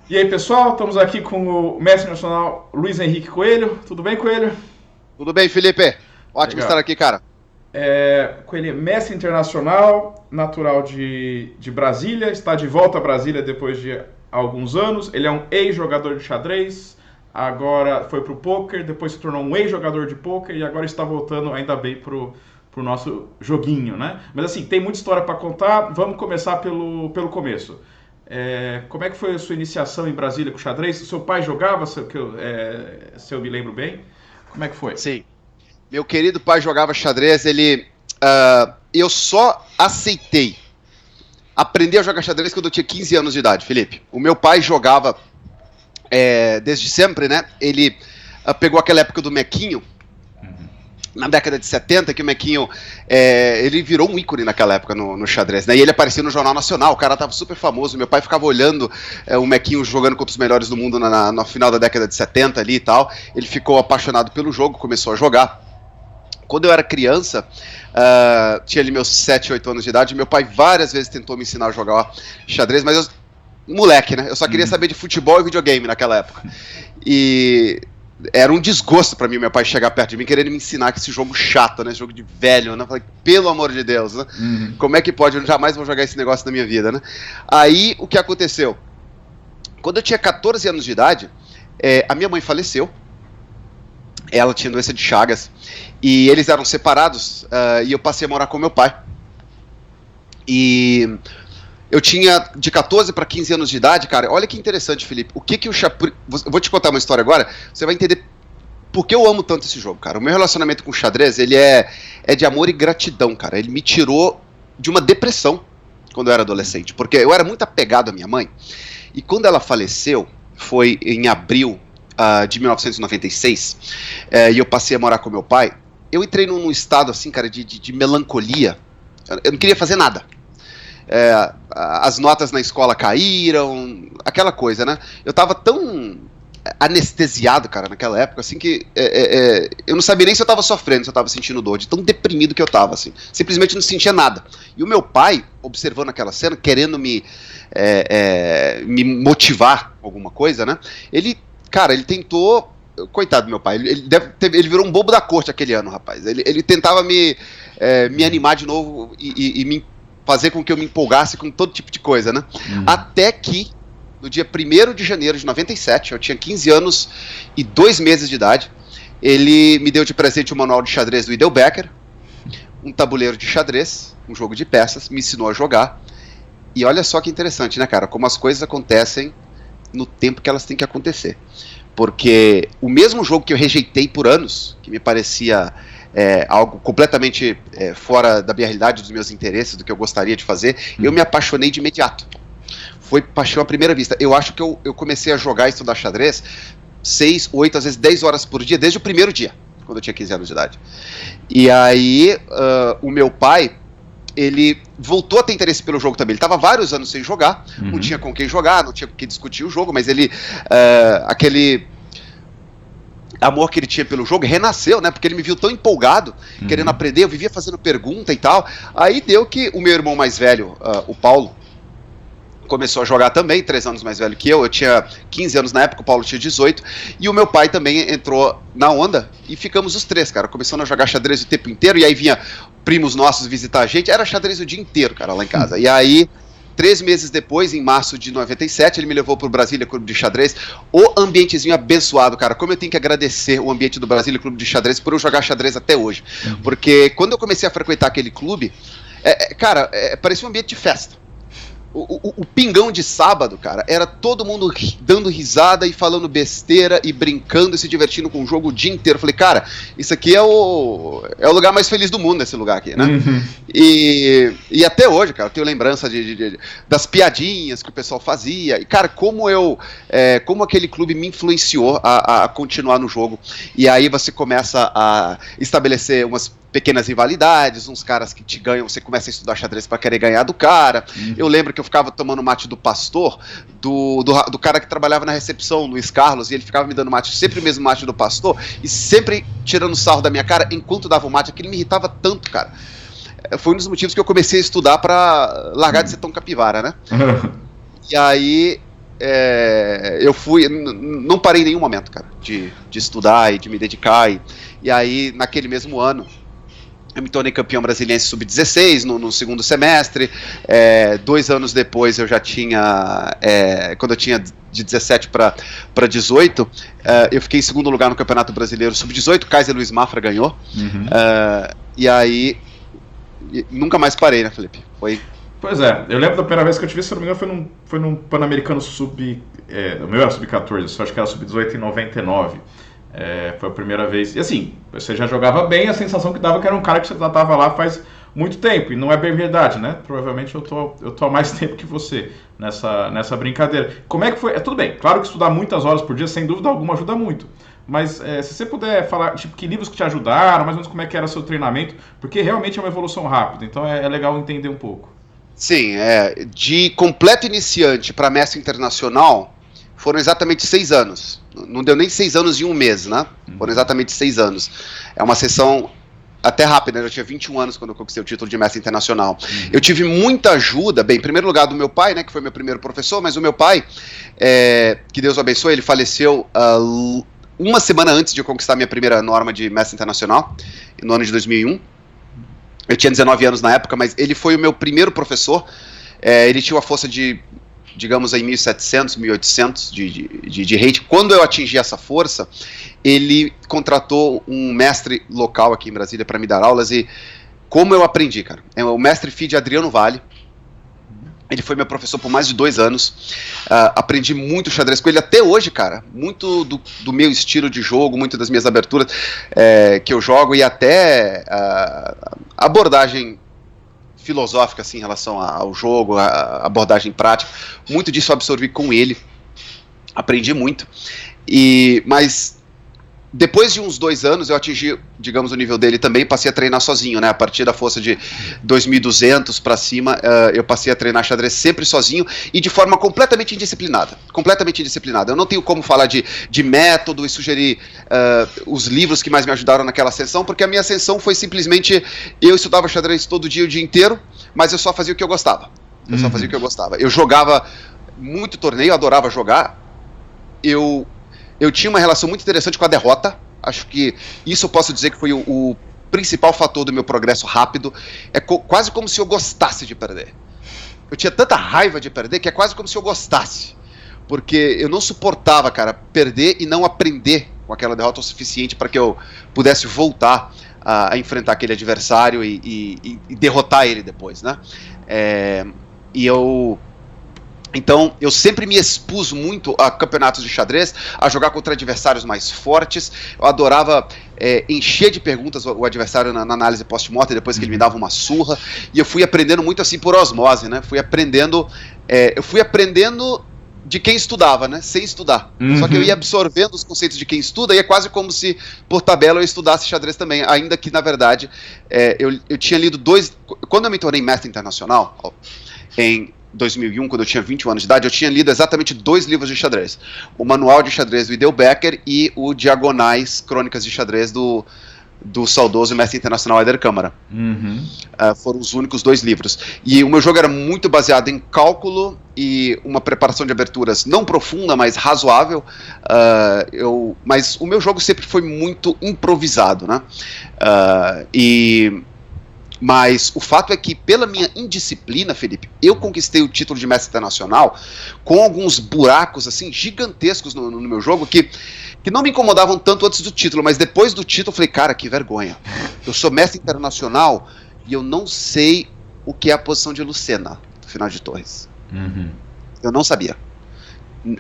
E aí, pessoal, estamos aqui com o mestre nacional Luiz Henrique Coelho. Tudo bem, Coelho? Tudo bem, Felipe? Ótimo estar Legal. aqui, cara. Coelho é mestre internacional, natural de Brasília, está de volta a Brasília depois de alguns anos. Ele é um ex-jogador de xadrez, agora foi pro poker, depois se tornou um ex-jogador de poker e agora está voltando ainda bem pro nosso joguinho, né? Mas assim, tem muita história para contar. Vamos começar pelo começo. Como é que foi a sua iniciação em Brasília com xadrez? O seu pai jogava, se eu me lembro bem? Como é que foi? Sim. Meu querido pai jogava xadrez, eu só aceitei aprender a jogar xadrez quando eu tinha 15 anos de idade, Felipe. O meu pai jogava desde sempre, né? Ele pegou aquela época do Mequinho, na década de 70, que o Mequinho, ele virou um ícone naquela época no xadrez, né? E ele aparecia no Jornal Nacional, o cara tava super famoso, meu pai ficava olhando o Mequinho jogando contra os melhores do mundo no final da década de 70 ali e tal. Ele ficou apaixonado pelo jogo, começou a jogar. Quando eu era criança, tinha ali meus 7, 8 anos de idade, meu pai várias vezes tentou me ensinar a jogar xadrez, mas moleque, né? Eu só queria saber de futebol e videogame naquela época. E era um desgosto pra mim, meu pai chegar perto de mim, querendo me ensinar que esse jogo chato, né? Esse jogo de velho, né? Eu falei, pelo amor de Deus, né? Como é que pode? Eu jamais vou jogar esse negócio na minha vida, né? Aí, o que aconteceu? Quando eu tinha 14 anos de idade, a minha mãe faleceu. Ela tinha doença de Chagas. E eles eram separados, e eu passei a morar com meu pai. E eu tinha de 14 para 15 anos de idade, cara. Olha que interessante, Felipe. O que o xadrez... Vou te contar uma história agora. Você vai entender por que eu amo tanto esse jogo, cara. O meu relacionamento com o xadrez, ele é de amor e gratidão, cara. Ele me tirou de uma depressão quando eu era adolescente. Porque eu era muito apegado à minha mãe. E quando ela faleceu, foi em abril de 1996, e eu passei a morar com meu pai. Eu entrei num estado, assim, cara, de melancolia. Eu não queria fazer nada. As notas na escola caíram, aquela coisa, né? Eu tava tão anestesiado, cara, naquela época, assim, que eu não sabia nem se eu tava sofrendo, se eu tava sentindo dor, de tão deprimido que eu tava, assim. Simplesmente não sentia nada. E o meu pai, observando aquela cena, querendo me motivar alguma coisa, né? Cara, ele tentou... Coitado do meu pai, ele virou um bobo da corte aquele ano, rapaz. Ele tentava me animar de novo e me fazer com que eu me empolgasse com todo tipo de coisa, né? Até que, no dia 1º de janeiro de 97, eu tinha 15 anos e 2 meses de idade, ele me deu de presente o manual de xadrez do Idel Becker, um tabuleiro de xadrez, um jogo de peças, me ensinou a jogar. E olha só que interessante, né, cara? Como as coisas acontecem no tempo que elas têm que acontecer. Porque o mesmo jogo que eu rejeitei por anos, que me parecia algo completamente fora da minha realidade, dos meus interesses, do que eu gostaria de fazer, eu me apaixonei de imediato. Foi paixão à primeira vista. Eu acho que eu comecei a jogar e estudar xadrez 6, 8, às vezes 10 horas por dia, desde o primeiro dia, quando eu tinha 15 anos de idade. E aí, o meu pai, ele voltou a ter interesse pelo jogo também. Ele estava vários anos sem jogar, não tinha com quem jogar, não tinha com quem discutir o jogo, mas aquele amor que ele tinha pelo jogo renasceu, né? Porque ele me viu tão empolgado, querendo aprender, eu vivia fazendo pergunta e tal. Aí deu que o meu irmão mais velho, o Paulo, começou a jogar também, 3 anos mais velho que eu tinha 15 anos na época, o Paulo tinha 18, e o meu pai também entrou na onda, e ficamos os 3, cara, começando a jogar xadrez o tempo inteiro, e aí vinha primos nossos visitar a gente, era xadrez o dia inteiro, cara, lá em casa, e aí 3 meses depois, em março de 97, ele me levou pro Brasília Clube de Xadrez, o ambientezinho abençoado, cara, como eu tenho que agradecer o ambiente do Brasília Clube de Xadrez por eu jogar xadrez até hoje, porque quando eu comecei a frequentar aquele clube, cara, parecia um ambiente de festa. O pingão de sábado, cara, era todo mundo dando risada e falando besteira e brincando e se divertindo com o jogo o dia inteiro. Eu falei, cara, isso aqui é o lugar mais feliz do mundo, esse lugar aqui, né? E até hoje, cara, eu tenho lembrança das piadinhas que o pessoal fazia. E, cara, como aquele clube me influenciou a continuar no jogo. E aí você começa a estabelecer umas pequenas rivalidades, uns caras que te ganham, você começa a estudar xadrez pra querer ganhar do cara. Eu lembro que eu ficava tomando mate do pastor, do cara que trabalhava na recepção, Luiz Carlos, e ele ficava me dando mate, sempre o mesmo mate do pastor, e sempre tirando sarro da minha cara enquanto dava o mate. Aquilo me irritava tanto, cara. Foi um dos motivos que eu comecei a estudar pra largar de ser tão capivara, né? E aí eu fui, não parei em nenhum momento, cara, de estudar e de me dedicar, e aí naquele mesmo ano eu me tornei campeão brasiliense sub-16 no segundo semestre. 2 anos depois eu já tinha, quando eu tinha de 17 para 18, eu fiquei em segundo lugar no Campeonato Brasileiro sub-18, Kaiser Luiz Mafra ganhou, e aí nunca mais parei, né, Felipe? Pois é, eu lembro da primeira vez que eu te vi, se não me engano, foi num Pan-Americano o meu era sub-14, acho que era sub-18 em 99. Foi a primeira vez. E assim, você já jogava bem, a sensação que dava que era um cara que você já estava lá faz muito tempo. E não é bem verdade, né? Provavelmente eu tô há mais tempo que você nessa brincadeira. Como é que foi? Tudo bem, claro que estudar muitas horas por dia, sem dúvida alguma, ajuda muito. Mas se você puder falar, tipo, que livros que te ajudaram, mais ou menos como é que era o seu treinamento, porque realmente é uma evolução rápida, então é legal entender um pouco. Sim, de completo iniciante para mestre internacional, foram exatamente 6 anos. Não deu nem 6 anos e 1 mês, né? Foram exatamente 6 anos. É uma sessão até rápida, né? Eu tinha 21 anos quando eu conquistei o título de mestre internacional. Eu tive muita ajuda, bem, em primeiro lugar do meu pai, né? Que foi meu primeiro professor, mas o meu pai, que Deus o abençoe, ele faleceu uma semana antes de eu conquistar minha primeira norma de mestre internacional, no ano de 2001. Eu tinha 19 anos na época, mas ele foi o meu primeiro professor. Ele tinha uma força de, digamos aí, 1.700, 1.800 de rate. Quando eu atingi essa força, ele contratou um mestre local aqui em Brasília para me dar aulas, e como eu aprendi, cara. O mestre FIDE Adriano Vale. Ele foi meu professor por mais de 2 anos. Aprendi muito xadrez com ele até hoje, cara. Muito do meu estilo de jogo, muito das minhas aberturas que eu jogo, e até a abordagem filosófica assim, em relação ao jogo, a abordagem prática. Muito disso eu absorvi com ele. Aprendi muito. Mas depois de uns 2 anos eu atingi, digamos, o nível dele também, passei a treinar sozinho, né? A partir da força de 2.200 para cima, eu passei a treinar xadrez sempre sozinho e de forma completamente indisciplinada. Completamente indisciplinada. Eu não tenho como falar de método e sugerir os livros que mais me ajudaram naquela ascensão, porque a minha ascensão foi simplesmente, eu estudava xadrez todo dia, o dia inteiro, mas eu só fazia o que eu gostava. Eu jogava muito torneio, eu adorava jogar. Eu tinha uma relação muito interessante com a derrota. Acho que isso eu posso dizer que foi o principal fator do meu progresso rápido. Quase como se eu gostasse de perder. Eu tinha tanta raiva de perder que é quase como se eu gostasse. Porque eu não suportava, cara, perder e não aprender com aquela derrota o suficiente para que eu pudesse voltar a enfrentar aquele adversário e derrotar ele depois, né? Então, eu sempre me expus muito a campeonatos de xadrez, a jogar contra adversários mais fortes. Eu adorava encher de perguntas o adversário na análise post-mortem, depois que ele me dava uma surra. E eu fui aprendendo muito assim por osmose, né? Eu fui aprendendo de quem estudava, né? Sem estudar. Só que eu ia absorvendo os conceitos de quem estuda, e é quase como se, por tabela, eu estudasse xadrez também. Ainda que, na verdade, eu tinha lido 2... Quando eu me tornei mestre internacional, em 2001, quando eu tinha 21 anos de idade, eu tinha lido exatamente 2 livros de xadrez. O Manual de Xadrez do Idel Becker e o Diagonais Crônicas de Xadrez do saudoso mestre internacional Éder Câmara. Foram os únicos 2 livros. E o meu jogo era muito baseado em cálculo e uma preparação de aberturas não profunda, mas razoável. Mas o meu jogo sempre foi muito improvisado, né? Mas o fato é que, pela minha indisciplina, Felipe, eu conquistei o título de mestre internacional com alguns buracos assim gigantescos no meu jogo que não me incomodavam tanto antes do título, mas depois do título eu falei, cara, que vergonha. Eu sou mestre internacional e eu não sei o que é a posição de Lucena do final de torres. Eu não sabia.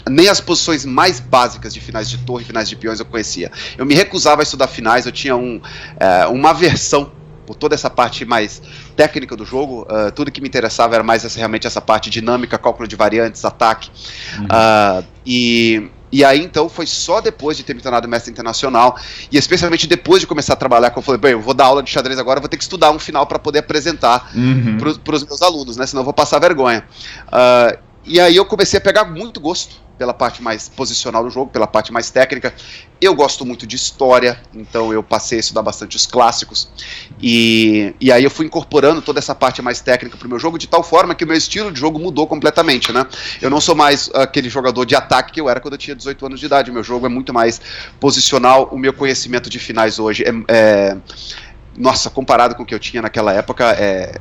Nem as posições mais básicas de finais de torre e finais de peões eu conhecia. Eu me recusava a estudar finais, eu tinha uma aversão por toda essa parte mais técnica do jogo. Tudo que me interessava era mais realmente essa parte dinâmica, cálculo de variantes, ataque. E aí, então, foi só depois de ter me tornado mestre internacional, e especialmente depois de começar a trabalhar, que eu falei, bem, eu vou dar aula de xadrez agora, vou ter que estudar um final para poder apresentar para os meus alunos, né? Senão eu vou passar vergonha. E aí eu comecei a pegar muito gosto pela parte mais posicional do jogo, pela parte mais técnica. Eu gosto muito de história, então eu passei a estudar bastante os clássicos, e aí eu fui incorporando toda essa parte mais técnica pro meu jogo, de tal forma que o meu estilo de jogo mudou completamente, né? Eu não sou mais aquele jogador de ataque que eu era quando eu tinha 18 anos de idade. O meu jogo é muito mais posicional. O meu conhecimento de finais hoje nossa, comparado com o que eu tinha naquela época, é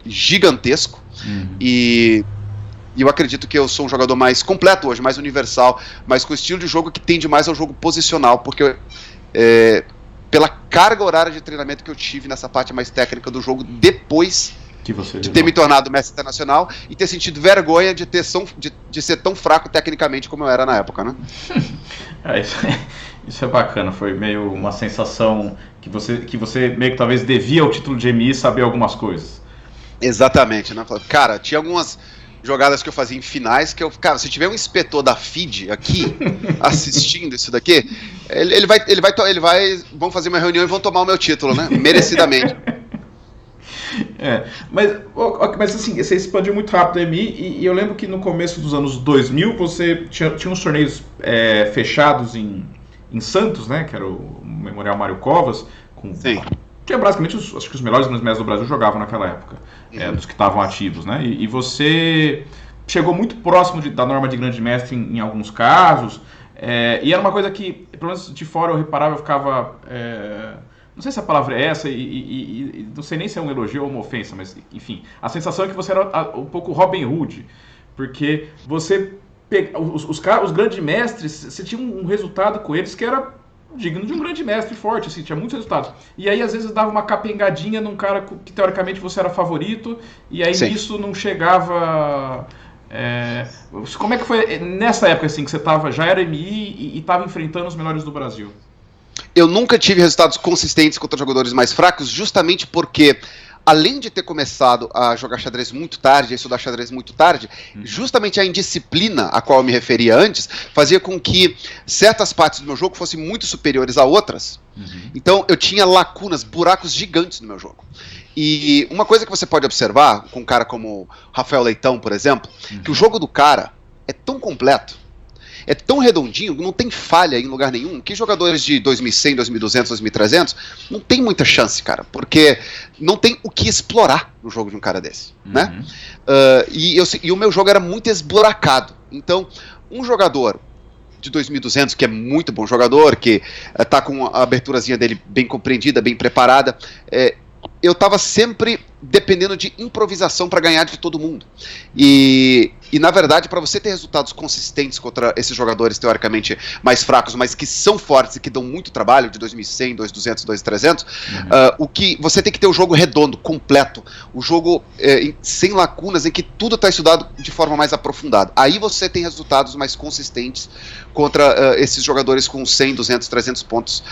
gigantesco. E eu acredito que eu sou um jogador mais completo hoje, mais universal, mas com o estilo de jogo que tende mais ao jogo posicional, porque pela carga horária de treinamento que eu tive nessa parte mais técnica do jogo, depois de ter me tornado mestre internacional e ter sentido vergonha de ser tão fraco tecnicamente como eu era na época, né? Isso é bacana, foi meio uma sensação que você meio que talvez devia ao título de MI saber algumas coisas. Exatamente, né? Cara, tinha algumas jogadas que eu fazia em finais que cara, se tiver um inspetor da FIDE aqui assistindo isso daqui, vão fazer uma reunião e vão tomar o meu título, né? Merecidamente. Mas assim, você expandiu muito rápido a MI, e eu lembro que no começo dos anos 2000 você tinha uns torneios fechados em Santos, né? Que era o Memorial Mário Covas, Sim. Que basicamente acho que os melhores mestres do Brasil jogavam naquela época, dos que estavam ativos, né? E você chegou muito próximo da norma de grande mestre em alguns casos, e era uma coisa que, pelo menos de fora eu reparava, eu ficava... não sei se a palavra é essa, e não sei nem se é um elogio ou uma ofensa, mas enfim, a sensação é que você era um pouco Robin Hood, porque você... Os grandes mestres, você tinha um resultado com eles que era digno de um grande mestre forte, assim, tinha muitos resultados. E aí, às vezes, dava uma capengadinha num cara que, teoricamente, você era favorito, e aí isso não chegava... Como é que foi nessa época, assim, que você já era MI e estava enfrentando os melhores do Brasil? Eu nunca tive resultados consistentes contra jogadores mais fracos, justamente porque... além de ter começado a jogar xadrez muito tarde, a estudar xadrez muito tarde, justamente a indisciplina a qual eu me referia antes, fazia com que certas partes do meu jogo fossem muito superiores a outras. Então eu tinha lacunas, buracos gigantes no meu jogo. E uma coisa que você pode observar com um cara como Rafael Leitão, por exemplo, que o jogo do cara é tão completo, é tão redondinho, não tem falha em lugar nenhum, que jogadores de 2100, 2200, 2300 não tem muita chance, cara, porque não tem o que explorar no jogo de um cara desse, né? E o meu jogo era muito esburacado. Então, um jogador de 2200, que é muito bom jogador, que tá com a aberturazinha dele bem compreendida, bem preparada, eu tava sempre dependendo de improvisação para ganhar de todo mundo. E na verdade, para você ter resultados consistentes contra esses jogadores teoricamente mais fracos, mas que são fortes e que dão muito trabalho, de 2100, 2200, 2300, o que você tem que ter o jogo redondo, completo, o jogo sem lacunas, em que tudo está estudado de forma mais aprofundada. Aí você tem resultados mais consistentes contra esses jogadores com 100, 200, 300 pontos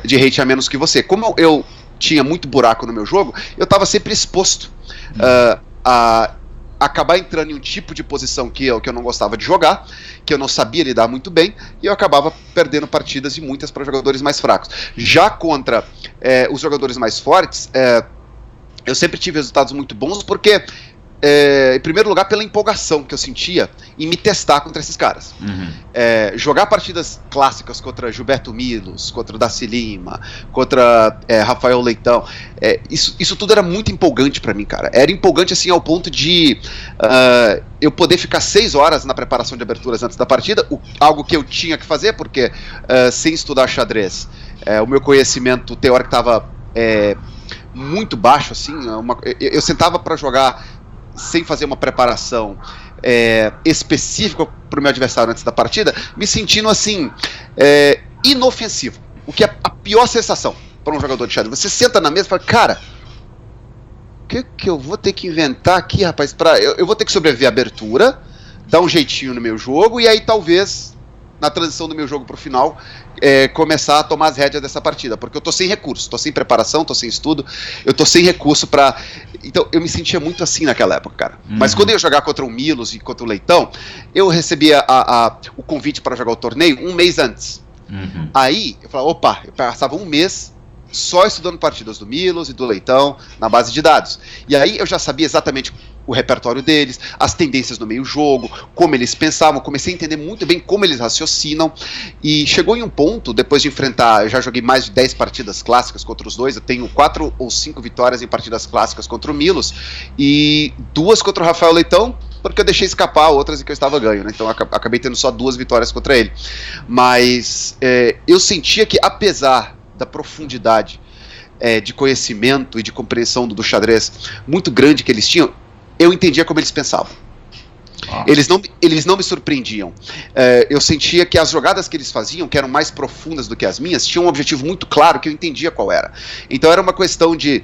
de rate a menos que você. Como eu tinha muito buraco no meu jogo, eu estava sempre exposto a acabar entrando em um tipo de posição que eu não gostava de jogar, que eu não sabia lidar muito bem, e eu acabava perdendo partidas, e muitas para jogadores mais fracos. Já contra os jogadores mais fortes, eu sempre tive resultados muito bons, porque em primeiro lugar pela empolgação que eu sentia em me testar contra esses caras. Jogar partidas clássicas contra Gilberto Milos, contra Darcy Lima, contra Rafael Leitão, isso tudo era muito empolgante pra mim, cara. Era empolgante assim ao ponto de eu poder ficar 6 horas na preparação de aberturas antes da partida, algo que eu tinha que fazer, porque sem estudar xadrez, o meu conhecimento teórico estava muito baixo, assim. Eu sentava pra jogar sem fazer uma preparação específica para o meu adversário antes da partida, me sentindo assim, inofensivo, o que é a pior sensação para um jogador de xadrez. Você senta na mesa e fala, cara, o que eu vou ter que inventar aqui, rapaz? Eu vou ter que sobreviver à abertura, dar um jeitinho no meu jogo, e aí talvez, na transição do meu jogo para o final, começar a tomar as rédeas dessa partida, porque eu tô sem recurso, tô sem preparação, tô sem estudo, eu tô sem recurso pra... Então eu me sentia muito assim naquela época, cara. Mas quando eu ia jogar contra o Milos e contra o Leitão, eu recebia o convite para jogar o torneio um mês antes. Aí eu falava, opa, eu passava um mês só estudando partidas do Milos e do Leitão na base de dados. E aí eu já sabia exatamente o repertório deles, as tendências no meio-jogo, como eles pensavam, comecei a entender muito bem como eles raciocinam, e chegou em um ponto, depois de enfrentar, eu já joguei mais de 10 partidas clássicas contra os dois, eu tenho 4 ou 5 vitórias em partidas clássicas contra o Milos, e 2 contra o Rafael Leitão, porque eu deixei escapar outras em que eu estava ganho, né? Então acabei tendo só 2 vitórias contra ele. Mas eu sentia que, apesar da profundidade de conhecimento e de compreensão do xadrez muito grande que eles tinham, eu entendia como eles pensavam. Eles não me surpreendiam. Eu sentia que as jogadas que eles faziam, que eram mais profundas do que as minhas, tinham um objetivo muito claro que eu entendia qual era. Então era uma questão de: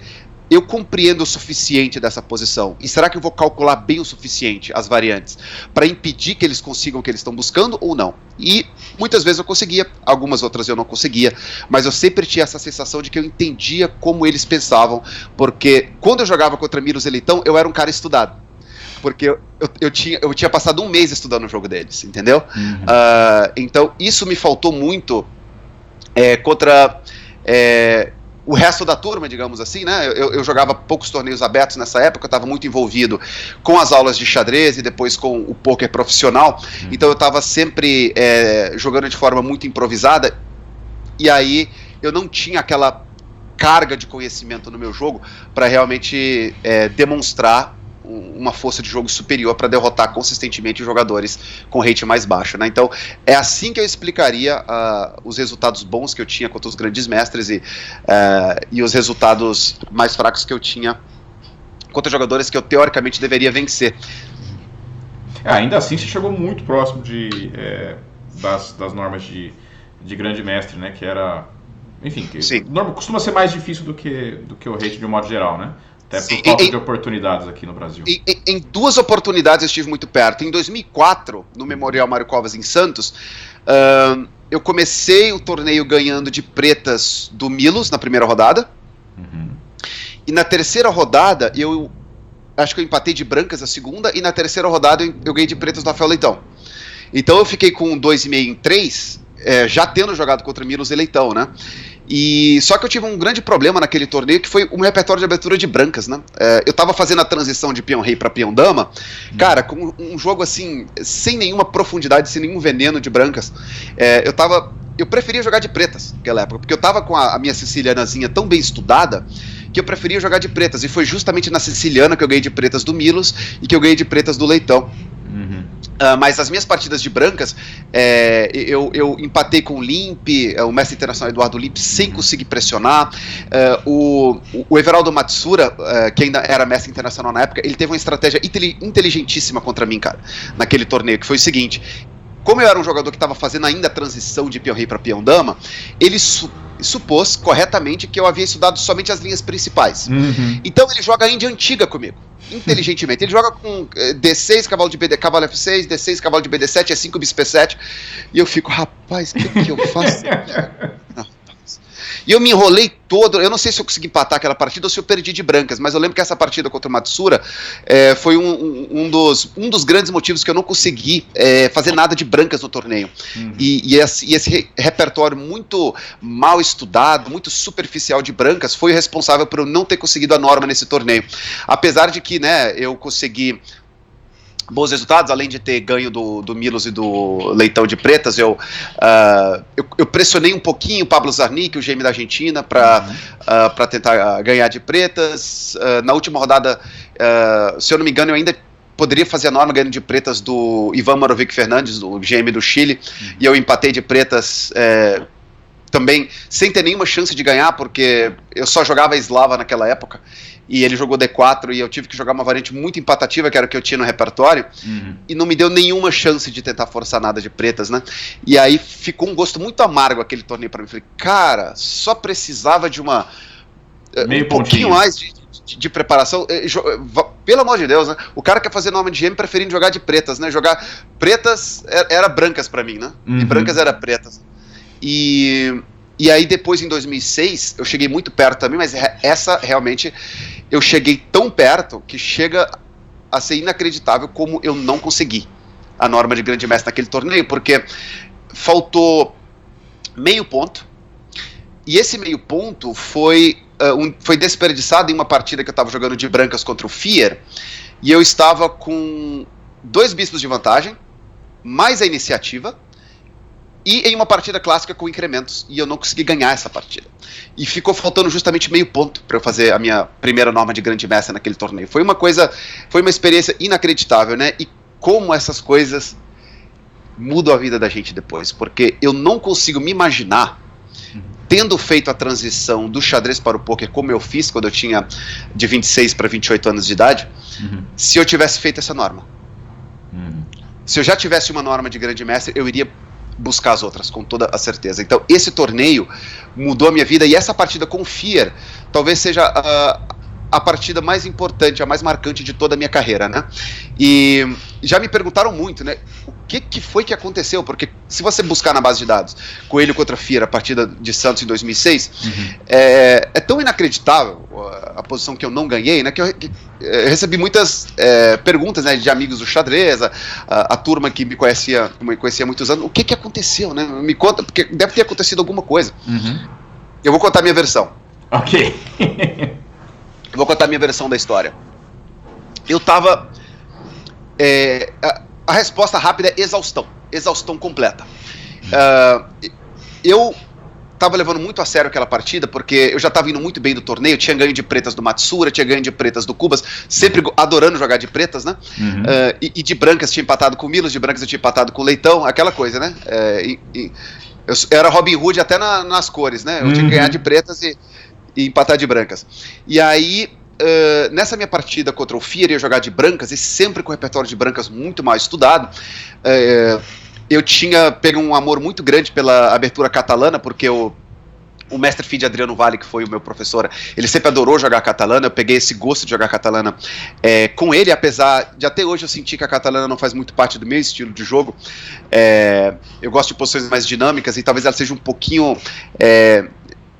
eu compreendo o suficiente dessa posição, e será que eu vou calcular bem o suficiente as variantes para impedir que eles consigam o que eles estão buscando ou não? E muitas vezes eu conseguia, algumas outras eu não conseguia, mas eu sempre tinha essa sensação de que eu entendia como eles pensavam, porque quando eu jogava contra Milos e Leitão, eu era um cara estudado, porque eu tinha passado um mês estudando o jogo deles, entendeu? Então isso me faltou muito contra o resto da turma, digamos assim, né? Eu jogava poucos torneios abertos nessa época, eu estava muito envolvido com as aulas de xadrez e depois com o poker profissional, então eu estava sempre jogando de forma muito improvisada, e aí eu não tinha aquela carga de conhecimento no meu jogo para realmente demonstrar uma força de jogo superior para derrotar consistentemente jogadores com rate mais baixo, né? Então é assim que eu explicaria os resultados bons que eu tinha contra os grandes mestres e os resultados mais fracos que eu tinha contra jogadores que eu teoricamente deveria vencer. Ainda assim você chegou muito próximo das normas de grande mestre, né? Que era, enfim, costuma ser mais difícil do que o rate de um modo geral, né? Até por falta de oportunidades aqui no Brasil. Em 2 oportunidades eu estive muito perto. Em 2004, no Memorial Mário Covas em Santos, eu comecei o torneio ganhando de pretas do Milos na primeira rodada. E na terceira rodada, eu acho que eu empatei de brancas a segunda, e na terceira rodada eu ganhei de pretas do Rafael Leitão. Então eu fiquei com 2,5 em 3, já tendo jogado contra Milos e Leitão, né? E só que eu tive um grande problema naquele torneio, que foi um repertório de abertura de brancas, né? Eu tava fazendo a transição de peão-rei para peão-dama, cara, com um jogo assim, sem nenhuma profundidade, sem nenhum veneno de brancas. Eu preferia jogar de pretas naquela época, porque eu tava com a minha sicilianazinha tão bem estudada que eu preferia jogar de pretas, e foi justamente na siciliana que eu ganhei de pretas do Milos e que eu ganhei de pretas do Leitão. Mas as minhas partidas de brancas, eu empatei com o Limp, o mestre internacional Eduardo Limp, sem conseguir pressionar. O Everaldo Matsura, que ainda era mestre internacional na época, ele teve uma estratégia inteligentíssima contra mim, cara, naquele torneio, que foi o seguinte: como eu era um jogador que estava fazendo ainda a transição de peão-rei para peão-dama, ele supôs corretamente que eu havia estudado somente as linhas principais. Então ele joga a Índia antiga comigo, inteligentemente. Ele joga com D6, cavalo de BD, cavalo F6, D6, cavalo de BD7, E5, bispo E7. E eu fico, rapaz, o que eu faço? E eu me enrolei todo, eu não sei se eu consegui empatar aquela partida ou se eu perdi de brancas, mas eu lembro que essa partida contra o Matsura foi um dos grandes motivos que eu não consegui fazer nada de brancas no torneio. E esse repertório muito mal estudado, muito superficial de brancas, foi o responsável por eu não ter conseguido a norma nesse torneio. Apesar de que, né, eu consegui bons resultados, além de ter ganho do Milos e do Leitão de pretas, eu pressionei um pouquinho o Pablo Zarnik, o GM da Argentina, para tentar ganhar de pretas. Na última rodada, se eu não me engano, eu ainda poderia fazer a norma ganhando de pretas do Ivan Marovic Fernandes, do GM do Chile, e eu empatei de pretas também sem ter nenhuma chance de ganhar, porque eu só jogava Eslava naquela época, e ele jogou D4 e eu tive que jogar uma variante muito empatativa, que era o que eu tinha no repertório, e não me deu nenhuma chance de tentar forçar nada de pretas, né? E aí ficou um gosto muito amargo aquele torneio pra mim. Falei, cara, só precisava de um pouquinho mais de preparação. Pelo amor de Deus, né? O cara quer fazer norma de GM preferindo jogar de pretas, né? Jogar pretas era brancas pra mim, né? E brancas era pretas. E aí depois, em 2006, eu cheguei muito perto também, mas essa realmente, eu cheguei tão perto que chega a ser inacreditável como eu não consegui a norma de grande mestre naquele torneio, porque faltou meio ponto, e esse meio ponto foi desperdiçado em uma partida que eu estava jogando de brancas contra o Fier, e eu estava com 2 bispos de vantagem, mais a iniciativa, e em uma partida clássica com incrementos, e eu não consegui ganhar essa partida. E ficou faltando justamente meio ponto para eu fazer a minha primeira norma de grande mestre naquele torneio. Foi uma experiência inacreditável, né? E como essas coisas mudam a vida da gente depois, porque eu não consigo me imaginar tendo feito a transição do xadrez para o poker como eu fiz quando eu tinha de 26 para 28 anos de idade, se eu tivesse feito essa norma. Se eu já tivesse uma norma de grande mestre, eu iria buscar as outras, com toda a certeza. Então, esse torneio mudou a minha vida, e essa partida com o Fier talvez seja a partida mais importante, a mais marcante de toda a minha carreira, né? E já me perguntaram muito, né? O que foi que aconteceu? Porque se você buscar na base de dados Coelho contra Fier, a partida de Santos em 2006, é tão inacreditável a posição que eu não ganhei, né? Que eu recebi muitas perguntas, né, de amigos do xadrez, a turma que me conhecia há muitos anos. O que aconteceu, né? Me conta, porque deve ter acontecido alguma coisa. Eu vou contar a minha versão. Ok. Eu vou contar a minha versão da história. Eu tava... a resposta rápida é exaustão. Exaustão completa. Eu tava levando muito a sério aquela partida, porque eu já tava indo muito bem do torneio, tinha ganho de pretas do Matsura, tinha ganho de pretas do Cubas, sempre adorando jogar de pretas, né? E de brancas tinha empatado com o Milos, de brancas eu tinha empatado com o Leitão, aquela coisa, né? Eu era Robin Hood até nas cores, né? Eu tinha que ganhar de pretas e empatar de brancas. E aí, nessa minha partida contra o Fier, eu ia jogar de brancas, e sempre com o repertório de brancas muito mal estudado. Eu tinha pego um amor muito grande pela abertura catalana, porque o mestre Fide Adriano Vale, que foi o meu professor, ele sempre adorou jogar catalana. Eu peguei esse gosto de jogar catalana com ele, apesar de até hoje eu sentir que a catalana não faz muito parte do meu estilo de jogo. Eu gosto de posições mais dinâmicas, e talvez ela seja um pouquinho...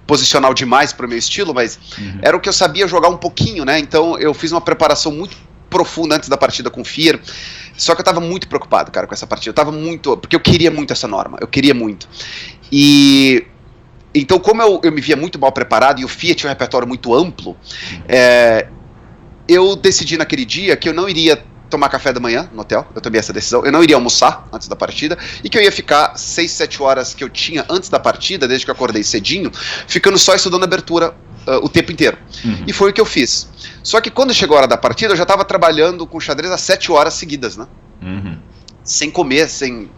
posicional demais para o meu estilo, mas era o que eu sabia jogar um pouquinho, né? Então eu fiz uma preparação muito profunda antes da partida com o Fier, só que eu tava muito preocupado, cara, com essa partida. Porque eu queria muito essa norma, eu queria muito. E então, como eu me via muito mal preparado, e o Fier tinha um repertório muito amplo, eu decidi naquele dia que eu não iria tomar café da manhã no hotel. Eu tomei essa decisão. Eu não iria almoçar antes da partida, e que eu ia ficar 6, 7 horas que eu tinha antes da partida, desde que eu acordei cedinho, ficando só estudando a abertura o tempo inteiro. E foi o que eu fiz. Só que quando chegou a hora da partida, eu já estava trabalhando com xadrez às 7 horas seguidas, né? Sem comer, sem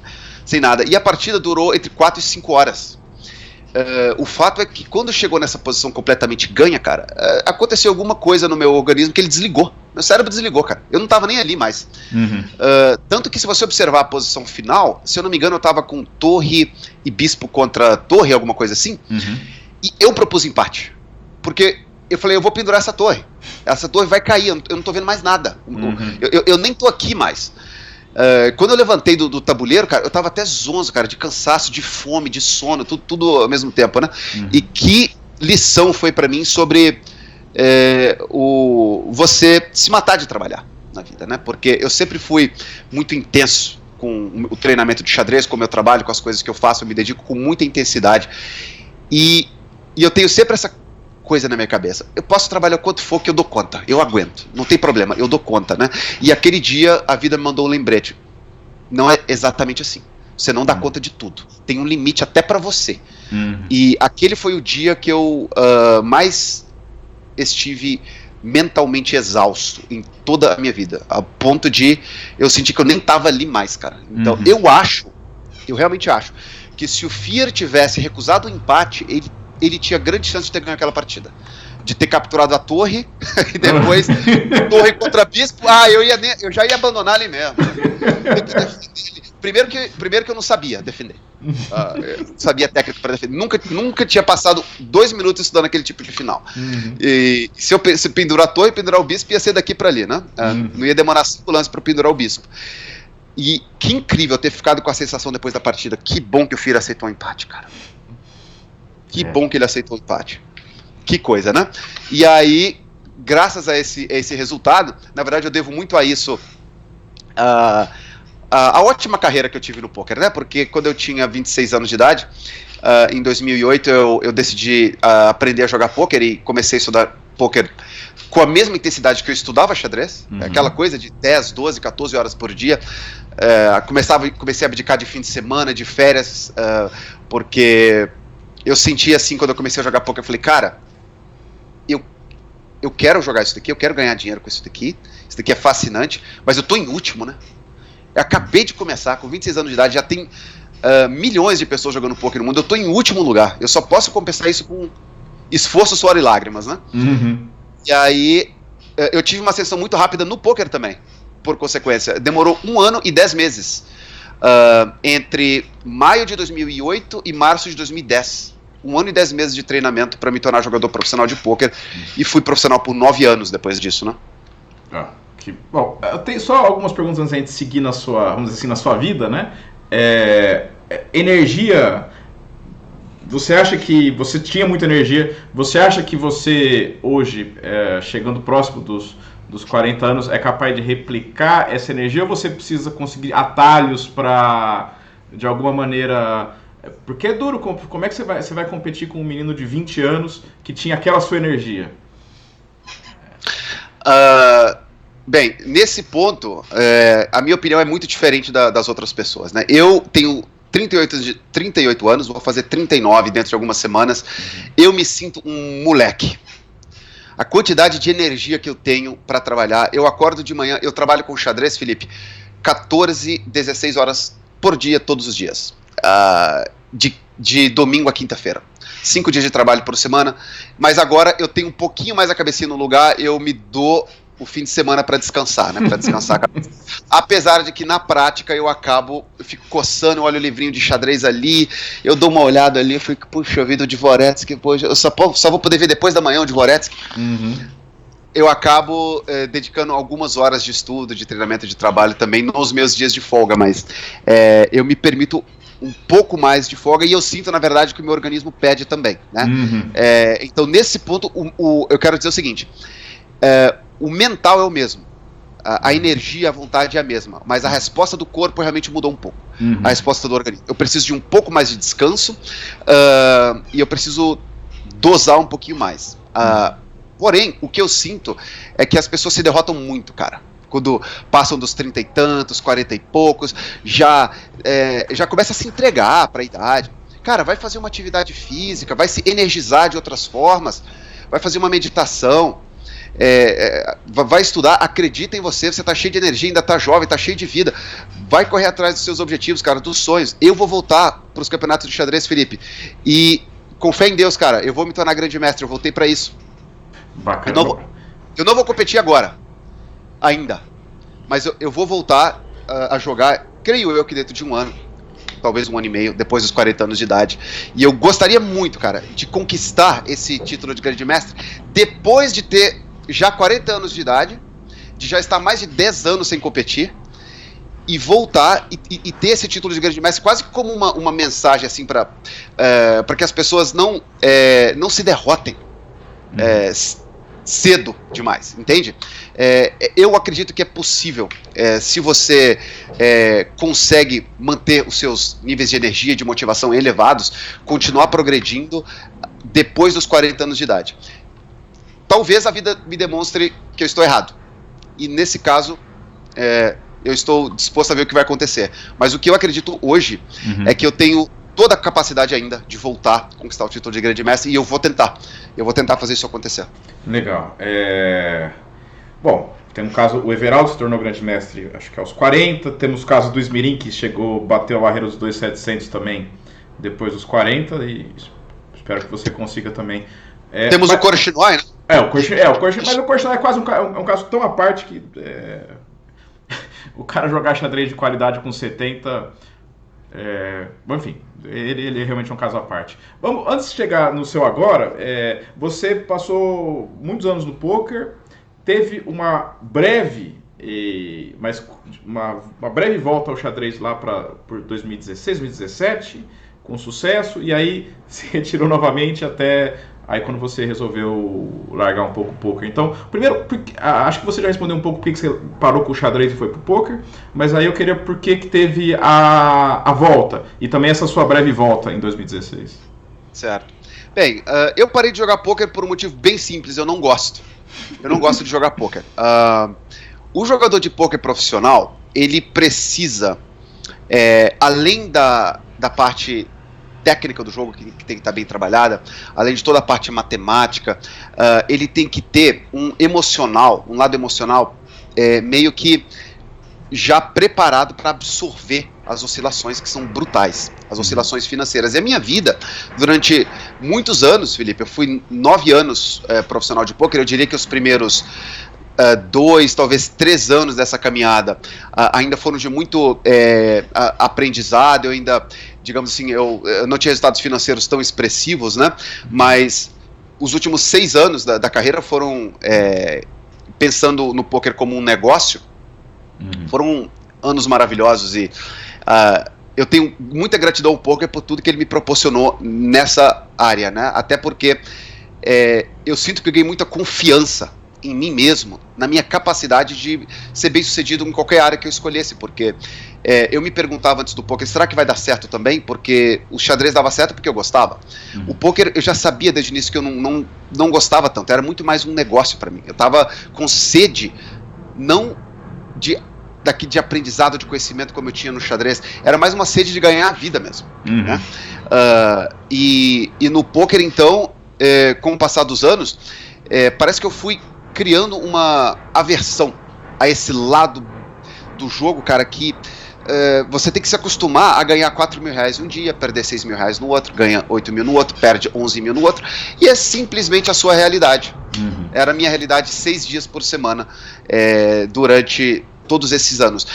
nada. E a partida durou entre 4 e 5 horas. O fato é que quando chegou nessa posição completamente ganha, cara, aconteceu alguma coisa no meu organismo que ele desligou. Meu cérebro desligou, cara. Eu não tava nem ali mais. Tanto que, se você observar a posição final, se eu não me engano, eu tava com torre e bispo contra torre, alguma coisa assim. E eu propus empate. Porque eu falei, eu vou pendurar essa torre. Essa torre vai cair, eu não tô vendo mais nada. Eu nem tô aqui mais. Quando eu levantei do tabuleiro, cara, eu tava até zonzo, cara, de cansaço, de fome, de sono, tudo ao mesmo tempo, né? E que lição foi pra mim sobre você se matar de trabalhar na vida, né? Porque eu sempre fui muito intenso com o treinamento de xadrez, com o meu trabalho, com as coisas que eu faço, eu me dedico com muita intensidade. E eu tenho sempre essa coisa na minha cabeça: eu posso trabalhar o quanto for que eu dou conta, eu aguento, não tem problema, eu dou conta, né? E aquele dia a vida me mandou um lembrete: não é exatamente assim, você não dá conta de tudo, tem um limite até pra você. E aquele foi o dia que eu mais estive mentalmente exausto em toda a minha vida, a ponto de eu sentir que eu nem tava ali mais, cara. Então eu realmente acho que se o Fier tivesse recusado o empate, ele tinha grande chance de ter ganho aquela partida, de ter capturado a torre e depois torre contra bispo. Eu já ia abandonar ali mesmo. Primeiro que eu não sabia defender. Eu não sabia técnica para defender. Nunca tinha passado 2 minutos estudando aquele tipo de final. E se pendurar a torre e pendurar o bispo, ia ser daqui para ali, né? Não ia demorar 5 lances para pendurar o bispo. E que incrível ter ficado com a sensação depois da partida. Que bom que o Fier aceitou o empate, cara. Que bom que ele aceitou o empate. Que coisa, né? E aí, graças a esse resultado, na verdade eu devo muito a isso, a ótima carreira que eu tive no poker, né? Porque quando eu tinha 26 anos de idade, em 2008 eu decidi aprender a jogar poker, e comecei a estudar poker com a mesma intensidade que eu estudava xadrez, aquela coisa de 10, 12, 14 horas por dia. Comecei a abdicar de fim de semana, de férias, porque eu sentia assim, quando eu comecei a jogar poker, eu falei, cara, eu quero jogar isso daqui, eu quero ganhar dinheiro com isso daqui é fascinante, mas eu tô em último, né? Eu acabei de começar, com 26 anos de idade, já tem milhões de pessoas jogando poker no mundo, eu tô em último lugar, eu só posso compensar isso com esforço, suor e lágrimas, né? E aí, eu tive uma ascensão muito rápida no poker também, por consequência. Demorou 1 ano e 10 meses, entre maio de 2008 e março de 2010. 1 ano e 10 meses de treinamento para me tornar jogador profissional de poker, e fui profissional por 9 anos depois disso, né? Bom, eu tenho só algumas perguntas antes da gente seguir na sua, vamos dizer assim, na sua vida, né? Energia... Você acha que você tinha muita energia? Você acha que você, hoje, chegando próximo dos 40 anos, é capaz de replicar essa energia? Ou você precisa conseguir atalhos para, de alguma maneira... Porque é duro, como é que você vai competir com um menino de 20 anos que tinha aquela sua energia? Bem, nesse ponto, a minha opinião é muito diferente das outras pessoas, né? Eu tenho 38 anos, vou fazer 39 dentro de algumas semanas. Eu me sinto um moleque. A quantidade de energia que eu tenho para trabalhar, eu acordo de manhã, eu trabalho com xadrez, Felipe, 14, 16 horas por dia, todos os dias, de domingo a quinta-feira. 5 dias de trabalho por semana, mas agora eu tenho um pouquinho mais a cabecinha no lugar, eu me dou o fim de semana para descansar, né? Para descansar a cabeça. Apesar de que na prática eu fico coçando, eu olho o livrinho de xadrez ali, eu dou uma olhada ali, eu fico, puxa vida, o Dvoretsky, poxa, eu só vou poder ver depois da manhã o Dvoretsky. Eu acabo dedicando algumas horas de estudo, de treinamento, de trabalho também nos meus dias de folga, mas eu me permito um pouco mais de folga, e eu sinto, na verdade, que o meu organismo pede também, né? Então, nesse ponto, eu quero dizer o seguinte, o mental é o mesmo, a energia, a vontade é a mesma, mas a resposta do corpo realmente mudou um pouco, a resposta do organismo. Eu preciso de um pouco mais de descanso, e eu preciso dosar um pouquinho mais. Porém, o que eu sinto é que as pessoas se derrotam muito, cara. Quando passam dos 30 e tantos, 40 e poucos, já começa a se entregar para a idade. Cara, vai fazer uma atividade física, vai se energizar de outras formas, vai fazer uma meditação, vai estudar, acredita em você, você tá cheio de energia, ainda tá jovem, tá cheio de vida, vai correr atrás dos seus objetivos, cara, dos sonhos. Eu vou voltar para os campeonatos de xadrez, Felipe, e com fé em Deus, cara, eu vou me tornar grande mestre, eu voltei para isso. Bacana. Eu não vou competir agora, ainda, mas eu vou voltar a jogar, creio eu que dentro de 1 ano, talvez 1 ano e meio, depois dos 40 anos de idade, e eu gostaria muito, cara, de conquistar esse título de grande mestre, depois de ter já 40 anos de idade, de já estar mais de 10 anos sem competir, e voltar e ter esse título de grande mestre quase como uma mensagem assim para que as pessoas não se derrotem cedo demais, entende? Eu acredito que é possível, se você consegue manter os seus níveis de energia e de motivação elevados, continuar progredindo depois dos 40 anos de idade. Talvez a vida me demonstre que eu estou errado, e nesse caso eu estou disposto a ver o que vai acontecer, mas o que eu acredito hoje é que eu tenho toda a capacidade ainda de voltar a conquistar o título de grande mestre, e eu vou tentar fazer isso acontecer. Legal. Bom, tem um caso, o Everaldo se tornou grande mestre, acho que aos 40, temos o caso do Smirin, que bateu a barreira dos 2.700 também, depois dos 40, e espero que você consiga também. Temos o Korchnoi, né? O Korchnoi, mas o Korchnoi é quase um caso tão à parte que o cara jogar xadrez de qualidade com 70, enfim, ele realmente é um caso à parte. Antes de chegar no seu agora, você passou muitos anos no poker, teve uma breve volta ao xadrez lá por 2016, 2017, com sucesso, e aí se retirou novamente até aí quando você resolveu largar um pouco o poker. Então, primeiro, acho que você já respondeu um pouco por que você parou com o xadrez e foi pro poker, mas aí eu queria por que teve a volta, e também essa sua breve volta em 2016. Certo. Bem, eu parei de jogar pôquer por um motivo bem simples, eu não gosto. Eu não gosto de jogar pôquer. O jogador de pôquer profissional, ele precisa, além da parte técnica do jogo, que tem que estar bem trabalhada, além de toda a parte matemática, ele tem que ter um lado emocional meio que já preparado para absorver as oscilações que são brutais, as oscilações financeiras. E a minha vida, durante muitos anos, Felipe, eu fui 9 anos profissional de pôquer, eu diria que os primeiros 2, talvez 3 anos dessa caminhada ainda foram de muito aprendizado. Eu ainda, digamos assim, eu não tinha resultados financeiros tão expressivos, né? Mas os últimos 6 anos da carreira foram, pensando no pôquer como um negócio, foram anos maravilhosos e eu tenho muita gratidão ao pôquer por tudo que ele me proporcionou nessa área, né? Até porque eu sinto que eu ganhei muita confiança em mim mesmo, na minha capacidade de ser bem sucedido em qualquer área que eu escolhesse, porque eu me perguntava antes do pôquer, será que vai dar certo também? Porque o xadrez dava certo porque eu gostava. O pôquer eu já sabia desde o início que eu não gostava tanto, era muito mais um negócio para mim. Eu estava com sede, não de aprendizado, de conhecimento como eu tinha no xadrez, era mais uma sede de ganhar a vida mesmo, né? E no pôquer, então, com o passar dos anos, parece que eu fui criando uma aversão a esse lado do jogo, cara, que você tem que se acostumar a ganhar 4 mil reais um dia, perder 6 mil reais no outro, ganha 8 mil no outro, perde 11 mil no outro, e é simplesmente a sua realidade. Era a minha realidade 6 dias por semana, durante todos esses anos.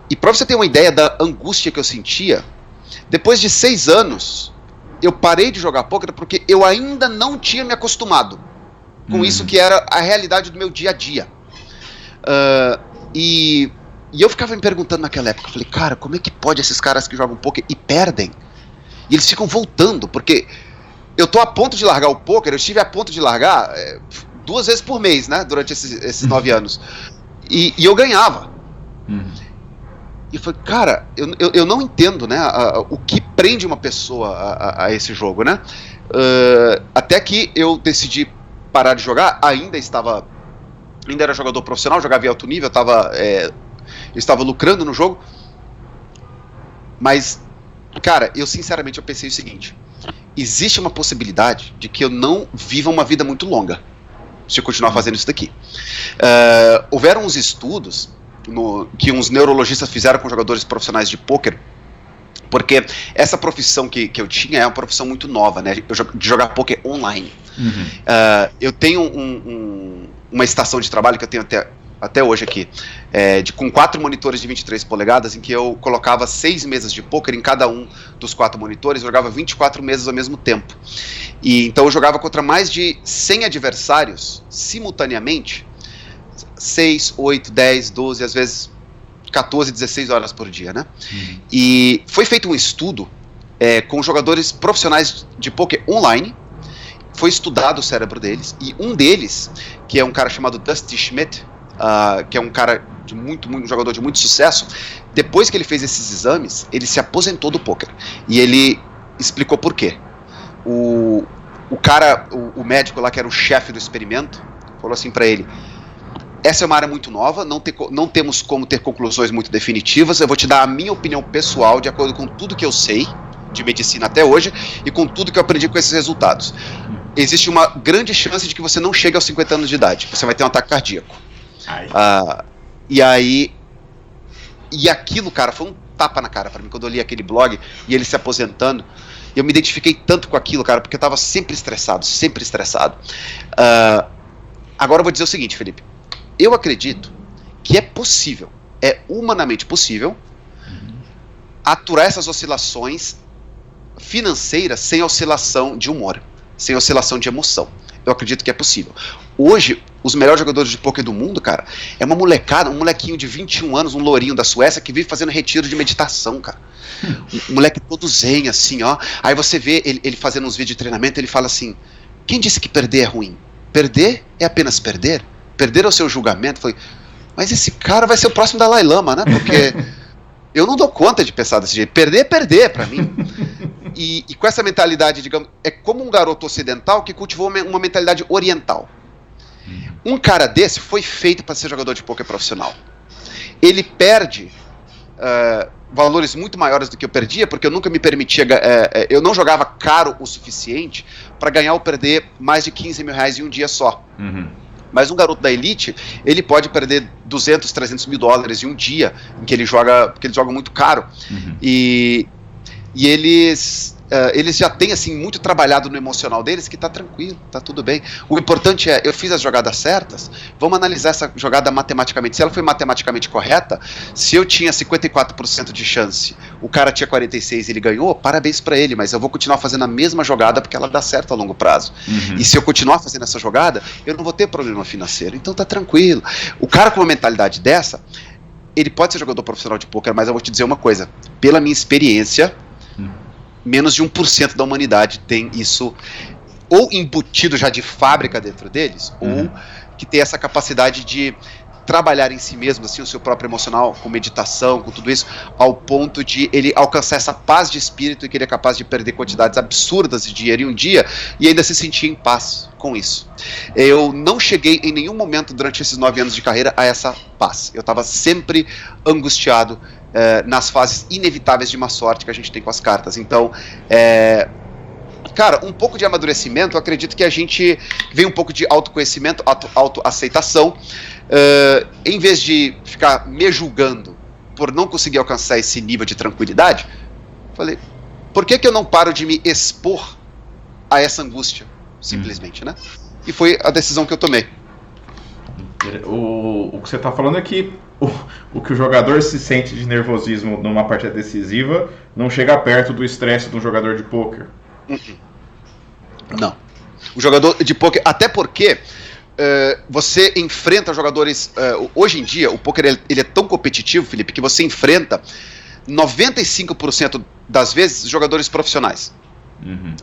E pra você ter uma ideia da angústia que eu sentia, depois de 6 anos, eu parei de jogar pôquer porque eu ainda não tinha me acostumado com isso que era a realidade do meu dia a dia. E eu ficava me perguntando naquela época, eu falei, cara, como é que pode esses caras que jogam pôquer e perdem? E eles ficam voltando, porque eu tô a ponto de largar o pôquer, eu estive a ponto de largar 2 vezes por mês, né, durante esses 9 anos. E eu ganhava. E eu falei, cara, eu não entendo, né, o que prende uma pessoa a esse jogo, né? Até que eu decidi parar de jogar, ainda era jogador profissional, jogava em alto nível, eu estava lucrando no jogo, mas, cara, eu sinceramente pensei o seguinte, existe uma possibilidade de que eu não viva uma vida muito longa se eu continuar fazendo isso daqui. Houveram uns estudos que uns neurologistas fizeram com jogadores profissionais de pôquer, porque essa profissão que eu tinha é uma profissão muito nova, né, de jogar pôquer online. Eu tenho uma estação de trabalho que eu tenho até hoje aqui, com 4 monitores de 23 polegadas, em que eu colocava 6 mesas de pôquer em cada um dos 4 monitores, jogava 24 mesas ao mesmo tempo. E então eu jogava contra mais de 100 adversários simultaneamente, 6, 8, 10, 12, às vezes 14, 16 horas por dia, né? E foi feito um estudo com jogadores profissionais de pôquer online, foi estudado o cérebro deles, e um deles, que é um cara chamado Dusty Schmidt, que é um cara um jogador de muito sucesso, depois que ele fez esses exames, ele se aposentou do pôquer, e ele explicou por quê. O médico lá, que era o chefe do experimento, falou assim pra ele, essa é uma área muito nova, não temos como ter conclusões muito definitivas, eu vou te dar a minha opinião pessoal, de acordo com tudo que eu sei de medicina até hoje, e com tudo que eu aprendi com esses resultados. Existe uma grande chance de que você não chegue aos 50 anos de idade, você vai ter um ataque cardíaco. E aquilo, cara, foi um tapa na cara pra mim, quando eu li aquele blog, e ele se aposentando, eu me identifiquei tanto com aquilo, cara, porque eu tava sempre estressado. Agora eu vou dizer o seguinte, Felipe, eu acredito que é possível, é humanamente possível, aturar essas oscilações financeiras sem oscilação de humor, sem oscilação de emoção. Eu acredito que é possível. Hoje, os melhores jogadores de pôquer do mundo, cara, é uma molecada, um molequinho de 21 anos, um lourinho da Suécia, que vive fazendo retiro de meditação, cara. Um moleque todo zen, assim, ó. Aí você vê ele fazendo uns vídeos de treinamento, ele fala assim, quem disse que perder é ruim? Perder é apenas perder? Perder é o seu julgamento? Eu falei, mas esse cara vai ser o próximo Dalai Lama, né? Porque eu não dou conta de pensar desse jeito. Perder é perder pra mim. E com essa mentalidade, digamos, é como um garoto ocidental que cultivou uma mentalidade oriental. Um cara desse foi feito para ser jogador de pôquer profissional. Ele perde valores muito maiores do que eu perdia, porque eu nunca me permitia, eu não jogava caro o suficiente para ganhar ou perder mais de 15 mil reais em um dia só. Mas um garoto da elite, ele pode perder 200, 300 mil dólares em um dia, em que ele joga, porque ele joga muito caro. E eles já têm assim muito trabalhado no emocional deles, que tá tranquilo, tá tudo bem. O importante é, eu fiz as jogadas certas, vamos analisar essa jogada matematicamente. Se ela foi matematicamente correta, se eu tinha 54% de chance, o cara tinha 46% e ele ganhou, parabéns pra ele, mas eu vou continuar fazendo a mesma jogada porque ela dá certo a longo prazo. E se eu continuar fazendo essa jogada, eu não vou ter problema financeiro, então tá tranquilo. O cara com uma mentalidade dessa, ele pode ser jogador profissional de pôquer, mas eu vou te dizer uma coisa, pela minha experiência, menos de 1% da humanidade tem isso ou embutido já de fábrica dentro deles, ou que tem essa capacidade de trabalhar em si mesmo, assim, o seu próprio emocional, com meditação, com tudo isso, ao ponto de ele alcançar essa paz de espírito e que ele é capaz de perder quantidades absurdas de dinheiro em um dia e ainda se sentir em paz com isso. Eu não cheguei em nenhum momento durante esses 9 anos de carreira a essa paz. Eu estava sempre angustiado nas fases inevitáveis de má sorte que a gente tem com as cartas. Então, cara, um pouco de amadurecimento, eu acredito que a gente vem um pouco de autoconhecimento, autoaceitação, em vez de ficar me julgando por não conseguir alcançar esse nível de tranquilidade, falei, por que eu não paro de me expor a essa angústia, simplesmente, né? E foi a decisão que eu tomei. O que você está falando é que o que o jogador se sente de nervosismo numa partida decisiva não chega perto do estresse de um jogador de pôquer. Não. O jogador de pôquer, até porque você enfrenta jogadores... hoje em dia, o pôquer ele é tão competitivo, Felipe, que você enfrenta 95% das vezes jogadores profissionais.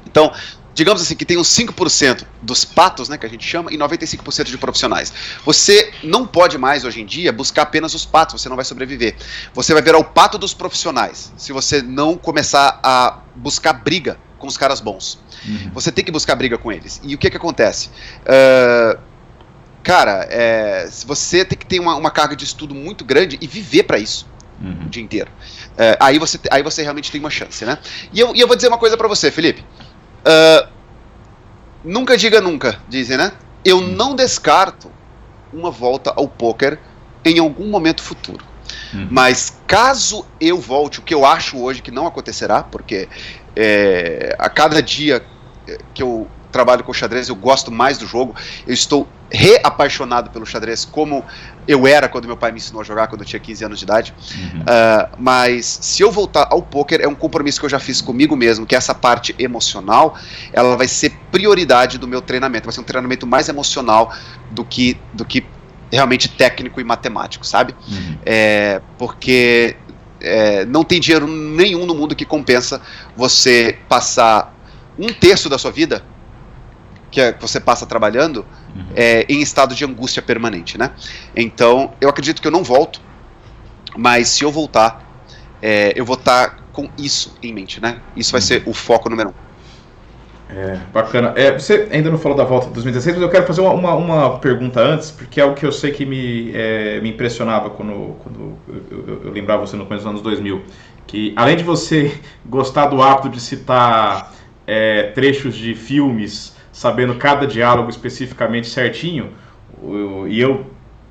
Então, digamos assim, que tem uns 5% dos patos, né, que a gente chama, e 95% de profissionais. Você não pode mais, hoje em dia, buscar apenas os patos, você não vai sobreviver. Você vai virar o pato dos profissionais, se você não começar a buscar briga com os caras bons. Você tem que buscar briga com eles. E o que acontece? Cara, você tem que ter uma carga de estudo muito grande e viver para isso o dia inteiro. Aí você realmente tem uma chance, né? E eu vou dizer uma coisa para você, Felipe. Nunca diga nunca, dizem, né? Eu não descarto uma volta ao pôquer em algum momento futuro. Mas caso eu volte, o que eu acho hoje que não acontecerá, porque a cada dia que eu trabalho com xadrez, eu gosto mais do jogo, eu estou reapaixonado pelo xadrez, como eu era quando meu pai me ensinou a jogar, quando eu tinha 15 anos de idade. Mas se eu voltar ao pôquer, é um compromisso que eu já fiz comigo mesmo, que essa parte emocional, ela vai ser prioridade do meu treinamento, vai ser um treinamento mais emocional do que realmente técnico e matemático, sabe? Porque não tem dinheiro nenhum no mundo que compensa você passar 1/3 da sua vida que você passa trabalhando em estado de angústia permanente, né? Então, eu acredito que eu não volto, mas se eu voltar, eu vou estar com isso em mente, né? Isso vai ser o foco número 1. Bacana. Você ainda não falou da volta de 2016, mas eu quero fazer uma pergunta antes, porque é algo que eu sei que me impressionava quando eu lembrava você no começo dos anos 2000, que além de você gostar do hábito de citar trechos de filmes, sabendo cada diálogo especificamente certinho, e eu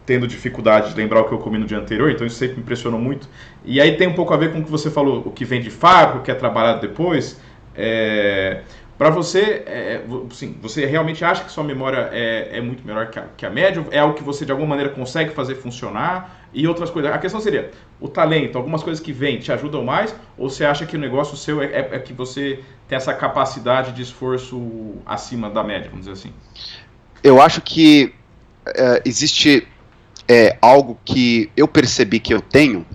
tendo dificuldade de lembrar o que eu comi no dia anterior, então isso sempre me impressionou muito. E aí tem um pouco a ver com o que você falou, o que vem de fábrica, o que é trabalhado depois. Para você, sim, você realmente acha que sua memória é muito melhor que a média? É algo que você de alguma maneira consegue fazer funcionar? E outras coisas. A questão seria, o talento, algumas coisas que vêm te ajudam mais? Ou você acha que o negócio seu é que você tem essa capacidade de esforço acima da média, vamos dizer assim? Eu acho que existe algo que eu percebi que eu tenho,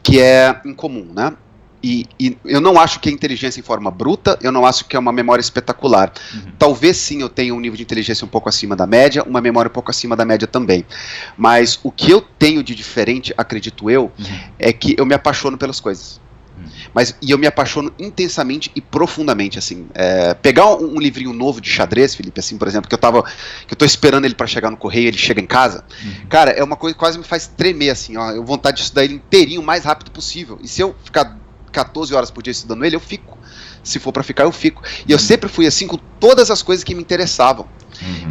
que é incomum, né? E eu não acho que é inteligência em forma bruta, eu não acho que é uma memória espetacular. Talvez sim eu tenha um nível de inteligência um pouco acima da média, uma memória um pouco acima da média também. Mas o que eu tenho de diferente, acredito eu, é que eu me apaixono pelas coisas. E eu me apaixono intensamente e profundamente, assim. Pegar um livrinho novo de xadrez, Felipe, assim, por exemplo, que eu tô esperando ele para chegar no correio, ele chega em casa, cara, é uma coisa que quase me faz tremer, assim, ó. Eu vontade de estudar ele inteirinho o mais rápido possível. E se eu ficar 14 horas por dia estudando ele, eu fico. Se for para ficar, eu fico. E eu sempre fui assim com todas as coisas que me interessavam.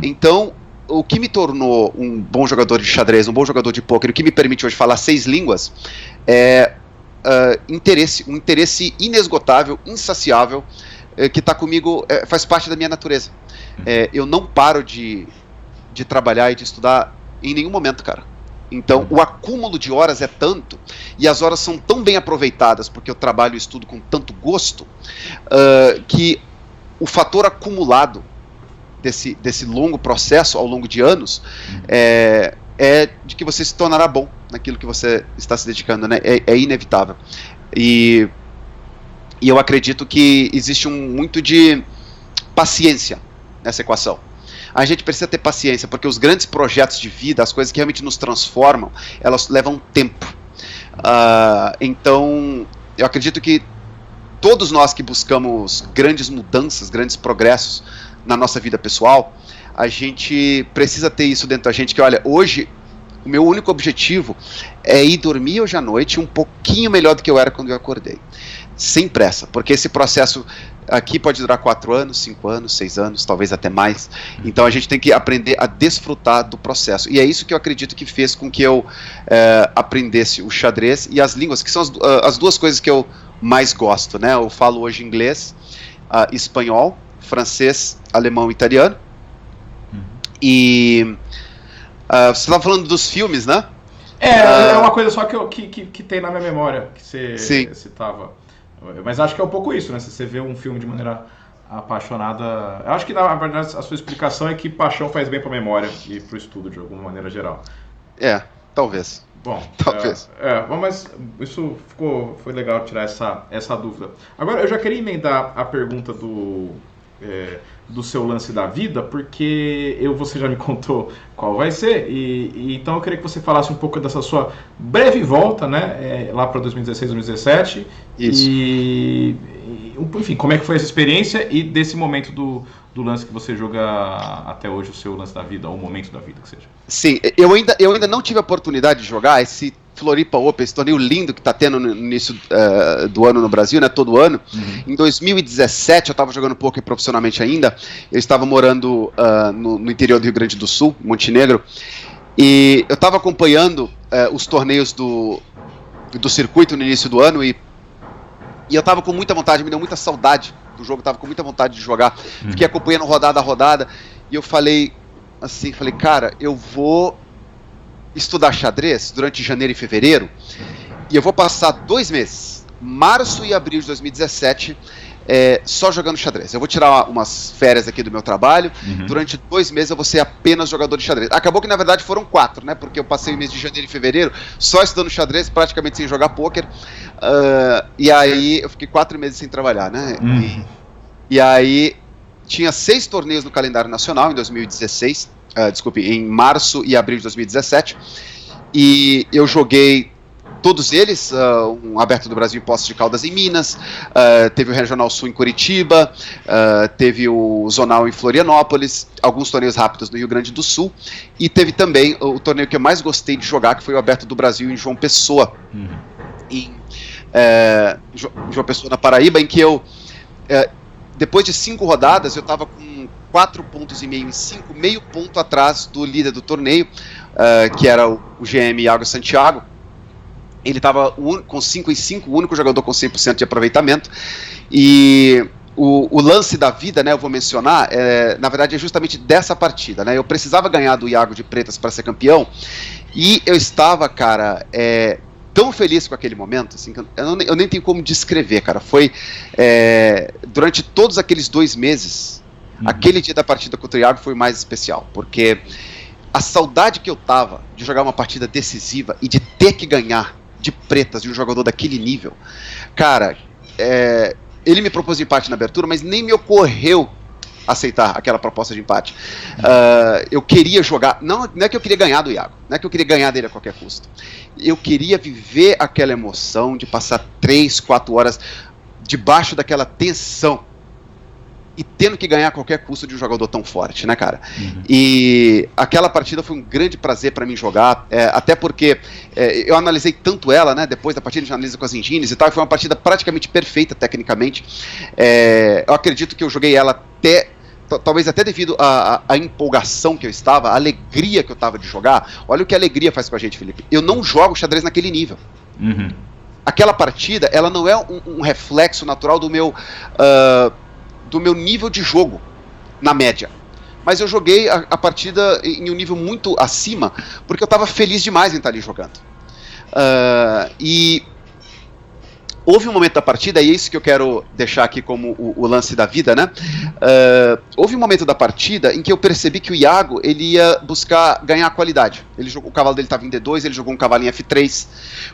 Então, o que me tornou um bom jogador de xadrez, um bom jogador de pôquer, o que me permite hoje falar 6 línguas, é um interesse inesgotável, insaciável, que está comigo, faz parte da minha natureza. Eu não paro de trabalhar e de estudar em nenhum momento, cara. Então, o acúmulo de horas é tanto, e as horas são tão bem aproveitadas, porque eu trabalho e estudo com tanto gosto, que o fator acumulado desse longo processo, ao longo de anos, é de que você se tornará bom naquilo que você está se dedicando, né? É inevitável. E eu acredito que existe muito de paciência nessa equação. A gente precisa ter paciência, porque os grandes projetos de vida, as coisas que realmente nos transformam, elas levam tempo. Então, eu acredito que todos nós que buscamos grandes mudanças, grandes progressos na nossa vida pessoal, a gente precisa ter isso dentro da gente, que olha, hoje o meu único objetivo é ir dormir hoje à noite um pouquinho melhor do que eu era quando eu acordei. Sem pressa, porque esse processo aqui pode durar 4 anos, 5 anos, 6 anos, talvez até mais. Então a gente tem que aprender a desfrutar do processo. E é isso que eu acredito que fez com que eu aprendesse o xadrez e as línguas, que são as duas coisas que eu mais gosto, né? Eu falo hoje inglês, espanhol, francês, alemão e italiano. E você estava falando dos filmes, né? É uma coisa só que tem na minha memória, que você citava. Mas acho que é um pouco isso, né? Se você vê um filme de maneira apaixonada... Eu acho que, na verdade, a sua explicação é que paixão faz bem para a memória e para o estudo, de alguma maneira geral. Talvez. Bom, talvez. Mas isso foi legal tirar essa dúvida. Agora, eu já queria emendar a pergunta do seu lance da vida, porque você já me contou qual vai ser, e então eu queria que você falasse um pouco dessa sua breve volta, né, lá para 2016, 2017, Isso. Enfim, como é que foi essa experiência e desse momento do lance que você joga até hoje, o seu lance da vida, ou o momento da vida que seja. Sim, eu ainda não tive a oportunidade de jogar esse Floripa Open, esse torneio lindo que está tendo no início do ano no Brasil, né, todo ano. Em 2017, eu estava jogando poker profissionalmente ainda, eu estava morando no interior do Rio Grande do Sul, Montenegro, e eu estava acompanhando os torneios do circuito no início do ano, e eu estava com muita vontade, me deu muita saudade do jogo, estava com muita vontade de jogar, fiquei acompanhando rodada a rodada, e eu falei, cara, eu vou estudar xadrez durante janeiro e fevereiro, e eu vou passar 2 meses, março e abril de 2017, só jogando xadrez. Eu vou tirar umas férias aqui do meu trabalho, durante 2 meses eu vou ser apenas jogador de xadrez. Acabou que na verdade foram 4, né, porque eu passei o mês de janeiro e fevereiro só estudando xadrez, praticamente sem jogar pôquer, e aí eu fiquei 4 meses sem trabalhar, né, e aí tinha 6 torneios no calendário nacional em 2016, em março e abril de 2017, e eu joguei todos eles, um aberto do Brasil em Poços de Caldas em Minas, teve o Regional Sul em Curitiba, teve o Zonal em Florianópolis, alguns torneios rápidos no Rio Grande do Sul, e teve também o torneio que eu mais gostei de jogar, que foi o aberto do Brasil em João Pessoa, em João Pessoa, na Paraíba, em que eu, depois de 5 rodadas, eu estava com 4,5 pontos em 5, meio ponto atrás do líder do torneio, que era o GM Iago Santiago. Ele estava com 5 em 5, o único jogador com 100% de aproveitamento. E o lance da vida, né, eu vou mencionar, na verdade é justamente dessa partida, né? Eu precisava ganhar do Iago de pretas para ser campeão, e eu estava, cara, tão feliz com aquele momento, assim, que eu nem tenho como descrever, cara. Foi durante todos aqueles 2 meses, aquele dia da partida contra o Iago foi o mais especial, porque a saudade que eu tava de jogar uma partida decisiva e de ter que ganhar de pretas de um jogador daquele nível, cara, ele me propôs empate na abertura, mas nem me ocorreu aceitar aquela proposta de empate. Eu queria jogar, não é que eu queria ganhar do Iago, não é que eu queria ganhar dele a qualquer custo. Eu queria viver aquela emoção de passar 3, 4 horas debaixo daquela tensão e tendo que ganhar a qualquer custo de um jogador tão forte, né, cara? E aquela partida foi um grande prazer para mim jogar, até porque eu analisei tanto ela, né, depois da partida a gente analisa com as engines e tal, e foi uma partida praticamente perfeita tecnicamente. Eu acredito que eu joguei ela até, talvez até devido à empolgação que eu estava, a alegria que eu estava de jogar. Olha o que a alegria faz com a gente, Felipe. Eu não jogo xadrez naquele nível. Aquela partida, ela não é um reflexo natural do meu nível de jogo, na média. Mas eu joguei a partida em um nível muito acima, porque eu estava feliz demais em estar ali jogando. E houve um momento da partida, e é isso que eu quero deixar aqui como o lance da vida, né? Houve um momento da partida em que eu percebi que o Iago, ele ia buscar ganhar qualidade. O cavalo dele estava em D2, ele jogou um cavalo em F3,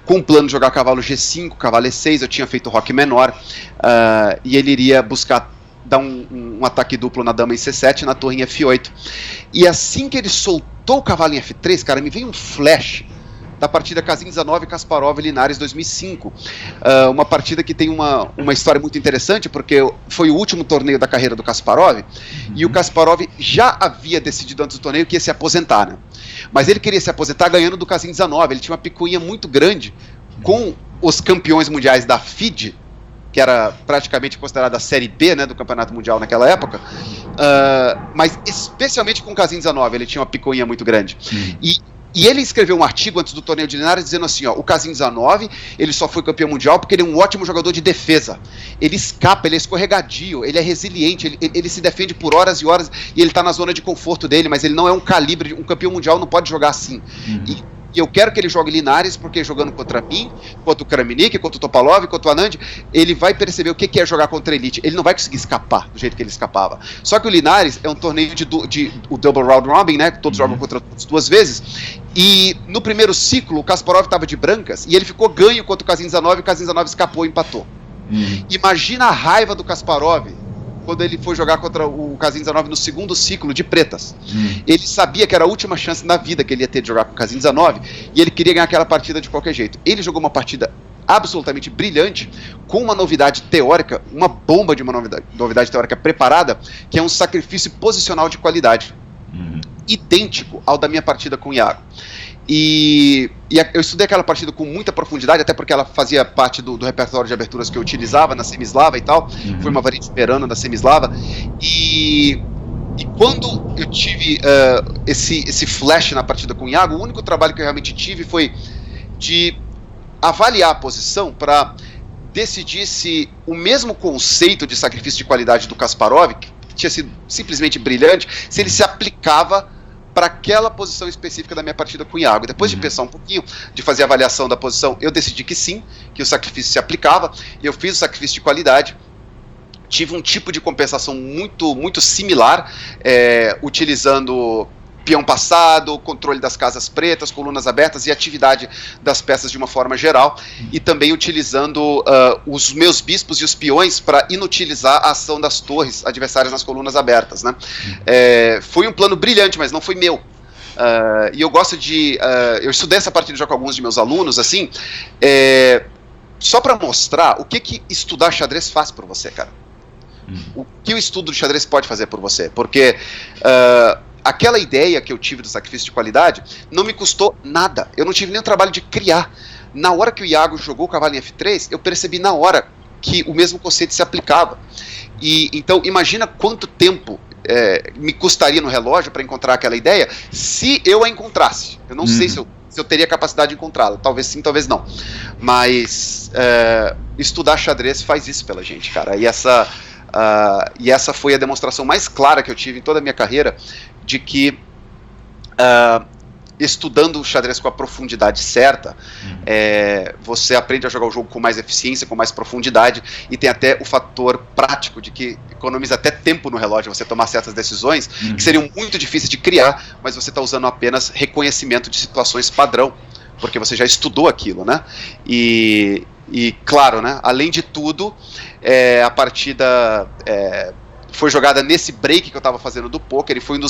com o plano de jogar cavalo G5, cavalo E6, eu tinha feito roque menor, e ele iria buscar dar um ataque duplo na dama em C7, na torre em F8. E assim que ele soltou o cavalo em F3, cara, me veio um flash da partida Kazindzhanov, Kasparov e Linares 2005. Uma partida que tem uma história muito interessante, porque foi o último torneio da carreira do Kasparov, e o Kasparov já havia decidido antes do torneio que ia se aposentar, né? Mas ele queria se aposentar ganhando do Kazindzhanov. Ele tinha uma picuinha muito grande com os campeões mundiais da FIDE, que era praticamente considerada a Série B, né, do Campeonato Mundial naquela época, mas especialmente com o Kazindzhanov, ele tinha uma picuinha muito grande. E ele escreveu um artigo antes do torneio de Linares dizendo assim, ó, o Kazindzhanov, ele só foi campeão mundial porque ele é um ótimo jogador de defesa. Ele escapa, ele é escorregadio, ele é resiliente, ele se defende por horas e horas e ele tá na zona de conforto dele, mas ele não é um calibre, um campeão mundial não pode jogar assim. E eu quero que ele jogue Linares, porque jogando contra mim, contra o Kramnik, contra o Topalov, contra o Anand, ele vai perceber o que é jogar contra a Elite. Ele não vai conseguir escapar do jeito que ele escapava. Só que o Linares é um torneio o Double Round Robin, né? Todos jogam contra todos 2 vezes. E no primeiro ciclo, o Kasparov estava de brancas e ele ficou ganho contra o Kazindzhanov e o Kazindzhanov escapou e empatou. Imagina a raiva do Kasparov quando ele foi jogar contra o Kazindzhanov no segundo ciclo de pretas. Ele sabia que era a última chance na vida que ele ia ter de jogar com o Kazindzhanov e ele queria ganhar aquela partida de qualquer jeito. Ele jogou uma partida absolutamente brilhante, com uma novidade teórica, uma bomba de uma novidade teórica preparada, que é um sacrifício posicional de qualidade, idêntico ao da minha partida com o Iago. E eu estudei aquela partida com muita profundidade, até porque ela fazia parte do repertório de aberturas que eu utilizava na Semislava e tal. Foi uma variante verana da Semislava. E quando eu tive esse flash na partida com o Iago, o único trabalho que eu realmente tive foi de avaliar a posição para decidir se o mesmo conceito de sacrifício de qualidade do Kasparov, que tinha sido simplesmente brilhante, se ele se aplicava para aquela posição específica da minha partida com o Iago. Depois de pensar um pouquinho, de fazer a avaliação da posição, eu decidi que sim, que o sacrifício se aplicava, eu fiz o sacrifício de qualidade, tive um tipo de compensação muito, muito similar, utilizando peão passado, controle das casas pretas, colunas abertas e atividade das peças de uma forma geral, e também utilizando os meus bispos e os peões para inutilizar a ação das torres adversárias nas colunas abertas, né? Foi um plano brilhante, mas não foi meu. E eu gosto de... eu estudei essa partida já com alguns de meus alunos, assim, só para mostrar o que estudar xadrez faz por você, cara. O que o estudo de xadrez pode fazer por você, porque... aquela ideia que eu tive do sacrifício de qualidade não me custou nada. Eu não tive nem o trabalho de criar. Na hora que o Iago jogou o cavalo em F3, eu percebi na hora que o mesmo conceito se aplicava. E então imagina quanto tempo me custaria no relógio para encontrar aquela ideia, se eu a encontrasse. Eu não sei se eu teria capacidade de encontrá-la. Talvez sim, talvez não. Mas estudar xadrez faz isso pela gente, cara. E essa foi a demonstração mais clara que eu tive em toda a minha carreira de que estudando o xadrez com a profundidade certa, você aprende a jogar o jogo com mais eficiência, com mais profundidade, e tem até o fator prático de que economiza até tempo no relógio você tomar certas decisões que seriam muito difíceis de criar, mas você está usando apenas reconhecimento de situações padrão, porque você já estudou aquilo, né? E claro, né, além de tudo, a partida foi jogada nesse break que eu estava fazendo do poker, e foi uma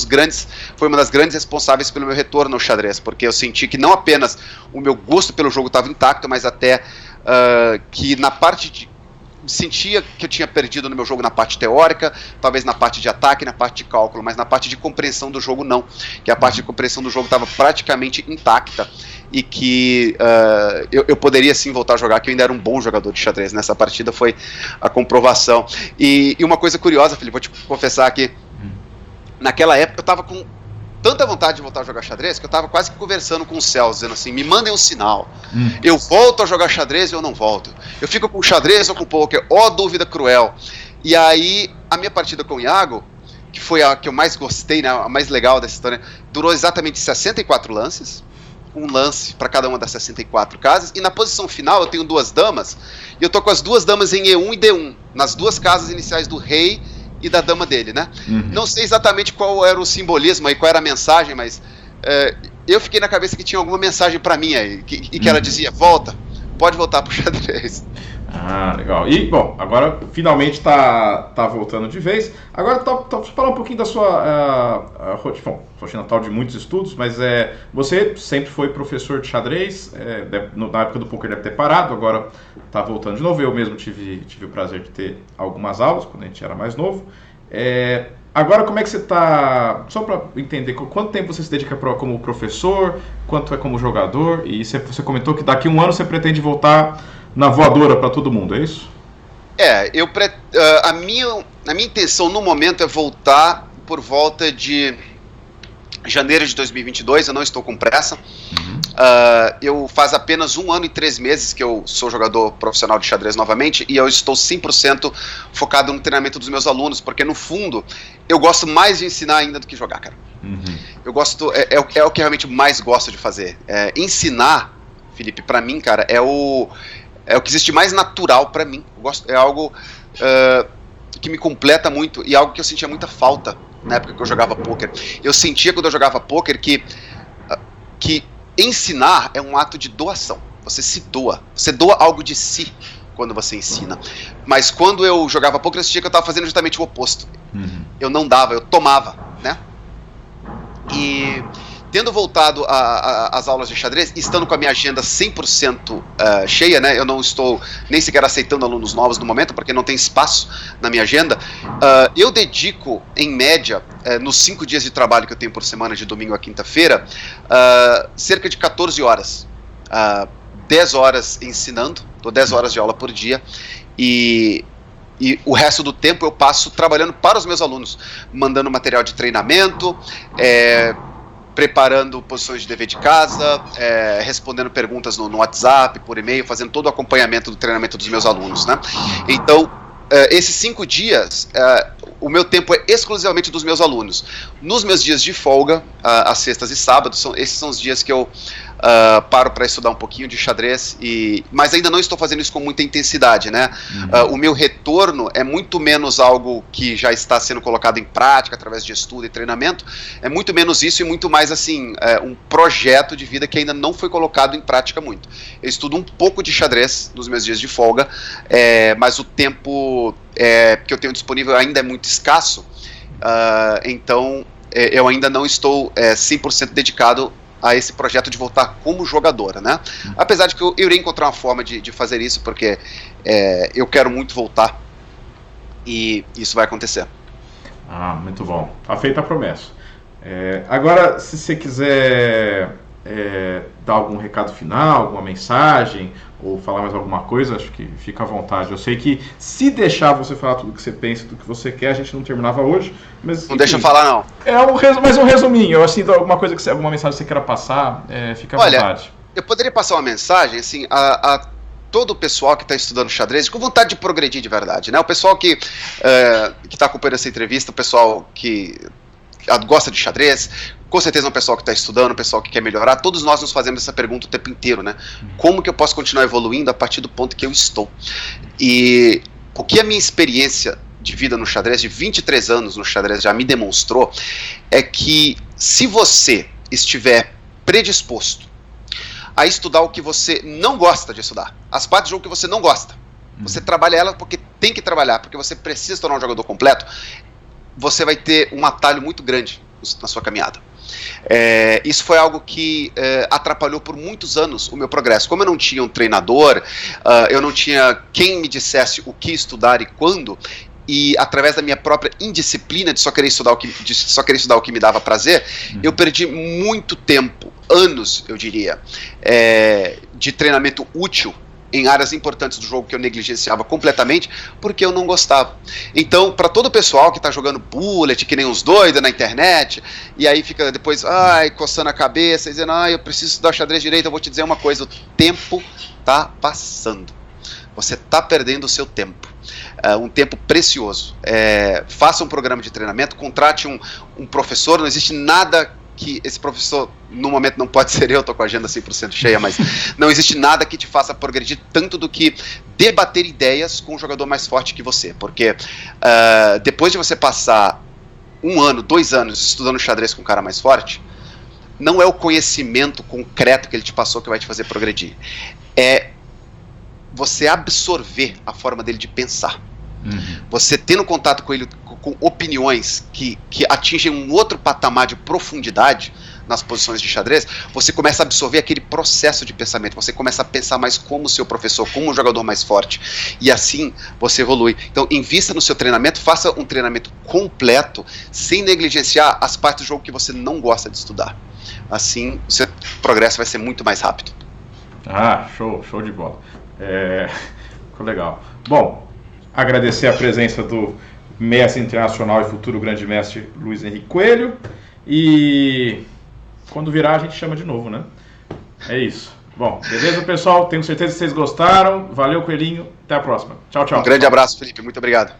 das grandes responsáveis pelo meu retorno ao xadrez, porque eu senti que não apenas o meu gosto pelo jogo estava intacto, mas até que na parte de sentia que eu tinha perdido no meu jogo na parte teórica, talvez na parte de ataque, na parte de cálculo, mas na parte de compreensão do jogo não, que a parte de compreensão do jogo estava praticamente intacta, e que eu poderia sim voltar a jogar, que eu ainda era um bom jogador de xadrez. Nessa partida foi a comprovação. E uma coisa curiosa, Felipe, vou te confessar que naquela época eu estava com tanta vontade de voltar a jogar xadrez que eu tava quase que conversando com os céus, dizendo assim, me mandem um sinal. Eu volto a jogar xadrez ou eu não volto? Eu fico com xadrez ou com poker? Ó, dúvida cruel. E aí, a minha partida com o Iago, que foi a que eu mais gostei, né, a mais legal dessa história, durou exatamente 64 lances, um lance para cada uma das 64 casas, e na posição final eu tenho 2 damas, e eu tô com as 2 damas em E1 e D1, nas 2 casas iniciais do rei e da dama dele, né? Não sei exatamente qual era o simbolismo aí, qual era a mensagem, mas eu fiquei na cabeça que tinha alguma mensagem pra mim aí, e que ela dizia, volta, pode voltar pro xadrez. Ah, legal. E, bom, agora finalmente tá voltando de vez. Agora, vamos falar um pouquinho da sua rotina tal de muitos estudos, mas você sempre foi professor de xadrez, na época do poker deve ter parado, agora tá voltando de novo. Eu mesmo tive o prazer de ter algumas aulas quando a gente era mais novo. Agora, como é que você tá, só para entender, quanto tempo você se dedica como professor, quanto é como jogador, e você comentou que daqui a um ano você pretende voltar na voadora para todo mundo, é isso? A minha intenção no momento é voltar por volta de janeiro de 2022, eu não estou com pressa. Eu faz apenas 1 ano e 3 meses que eu sou jogador profissional de xadrez novamente, e eu estou 100% focado no treinamento dos meus alunos, porque no fundo eu gosto mais de ensinar ainda do que jogar, cara. Eu gosto, é o que eu realmente mais gosto de fazer. Ensinar, Felipe, pra mim, cara, é o que existe mais natural pra mim. É algo que me completa muito, e algo que eu sentia muita falta na época que eu jogava poker. Eu sentia quando eu jogava poker que ensinar é um ato de doação. Você se doa. Você doa algo de si quando você ensina. Mas quando eu jogava poker, eu sentia que eu estava fazendo justamente o oposto. Eu não dava, eu tomava, né? E tendo voltado às aulas de xadrez, estando com a minha agenda 100% cheia, né? Eu não estou nem sequer aceitando alunos novos no momento, porque não tem espaço na minha agenda. Eu dedico, em média, nos 5 dias de trabalho que eu tenho por semana, de domingo a quinta-feira, cerca de 14 horas. 10 horas ensinando, dou 10 horas de aula por dia, e o resto do tempo eu passo trabalhando para os meus alunos, mandando material de treinamento, preparando posições de dever de casa, respondendo perguntas no WhatsApp, por e-mail, fazendo todo o acompanhamento do treinamento dos meus alunos, né? Então, esses 5 dias, o meu tempo é exclusivamente dos meus alunos. Nos meus dias de folga, às sextas e sábados, esses são os dias que eu paro para estudar um pouquinho de xadrez, mas ainda não estou fazendo isso com muita intensidade, né? O meu retorno é muito menos algo que já está sendo colocado em prática através de estudo e treinamento, é muito menos isso e muito mais assim, um projeto de vida que ainda não foi colocado em prática muito. Eu estudo um pouco de xadrez nos meus dias de folga, mas o tempo que eu tenho disponível ainda é muito escasso, então eu ainda não estou 100% dedicado a esse projeto de voltar como jogadora, né? Apesar de que eu irei encontrar uma forma de fazer isso, porque eu quero muito voltar, e isso vai acontecer. Muito bom. Tá feita a promessa. Agora, se você quiser dar algum recado final, alguma mensagem, ou falar mais alguma coisa, acho que fica à vontade. Eu sei que se deixar você falar tudo o que você pensa, tudo que você quer, a gente não terminava hoje, mas... Não deixa eu falar, não. Mais um resuminho. Eu, assim, alguma coisa alguma mensagem que você queira passar, fica à vontade. Eu poderia passar uma mensagem, assim, a todo o pessoal que está estudando xadrez, com vontade de progredir de verdade, né? O pessoal que está acompanhando essa entrevista, o pessoal que gosta de xadrez, com certeza é um pessoal que está estudando, um pessoal que quer melhorar. Todos nós nos fazemos essa pergunta o tempo inteiro, né? Como que eu posso continuar evoluindo a partir do ponto que eu estou? E o que a minha experiência de vida no xadrez, de 23 anos no xadrez, já me demonstrou, é que se você estiver predisposto a estudar o que você não gosta de estudar, as partes do jogo que você não gosta, você trabalha ela porque tem que trabalhar, porque você precisa se tornar um jogador completo, você vai ter um atalho muito grande na sua caminhada. Isso foi algo que atrapalhou por muitos anos o meu progresso. Como eu não tinha um treinador, eu não tinha quem me dissesse o que estudar e quando, e através da minha própria indisciplina de só querer estudar o que me dava prazer, eu perdi muito tempo, anos, eu diria, de treinamento útil em áreas importantes do jogo que eu negligenciava completamente, porque eu não gostava. Então, para todo o pessoal que tá jogando bullet, que nem uns doidos na internet, e aí fica depois, coçando a cabeça, dizendo, eu preciso estudar xadrez direito, eu vou te dizer uma coisa, o tempo tá passando. Você tá perdendo o seu tempo. Um tempo precioso. Faça um programa de treinamento, contrate um professor, não existe nada que esse professor, no momento não pode ser eu, tô com a agenda 100% cheia, mas não existe nada que te faça progredir tanto do que debater ideias com um jogador mais forte que você, porque depois de você passar 1 ano, 2 anos estudando xadrez com um cara mais forte, não é o conhecimento concreto que ele te passou que vai te fazer progredir, é você absorver a forma dele de pensar. Você tendo contato com ele, com opiniões que atingem um outro patamar de profundidade nas posições de xadrez, você começa a absorver aquele processo de pensamento, você começa a pensar mais como o seu professor, como um jogador mais forte, e assim você evolui. Então, invista no seu treinamento, faça um treinamento completo, sem negligenciar as partes do jogo que você não gosta de estudar. Assim, o seu progresso vai ser muito mais rápido. Show de bola. Ficou legal. Bom, agradecer a presença do mestre internacional e futuro grande mestre Luiz Henrique Coelho, e quando virar a gente chama de novo, né? É isso. Bom, beleza, pessoal? Tenho certeza que vocês gostaram. Valeu, Coelhinho. Até a próxima. Tchau, tchau. Um grande abraço, Felipe. Muito obrigado.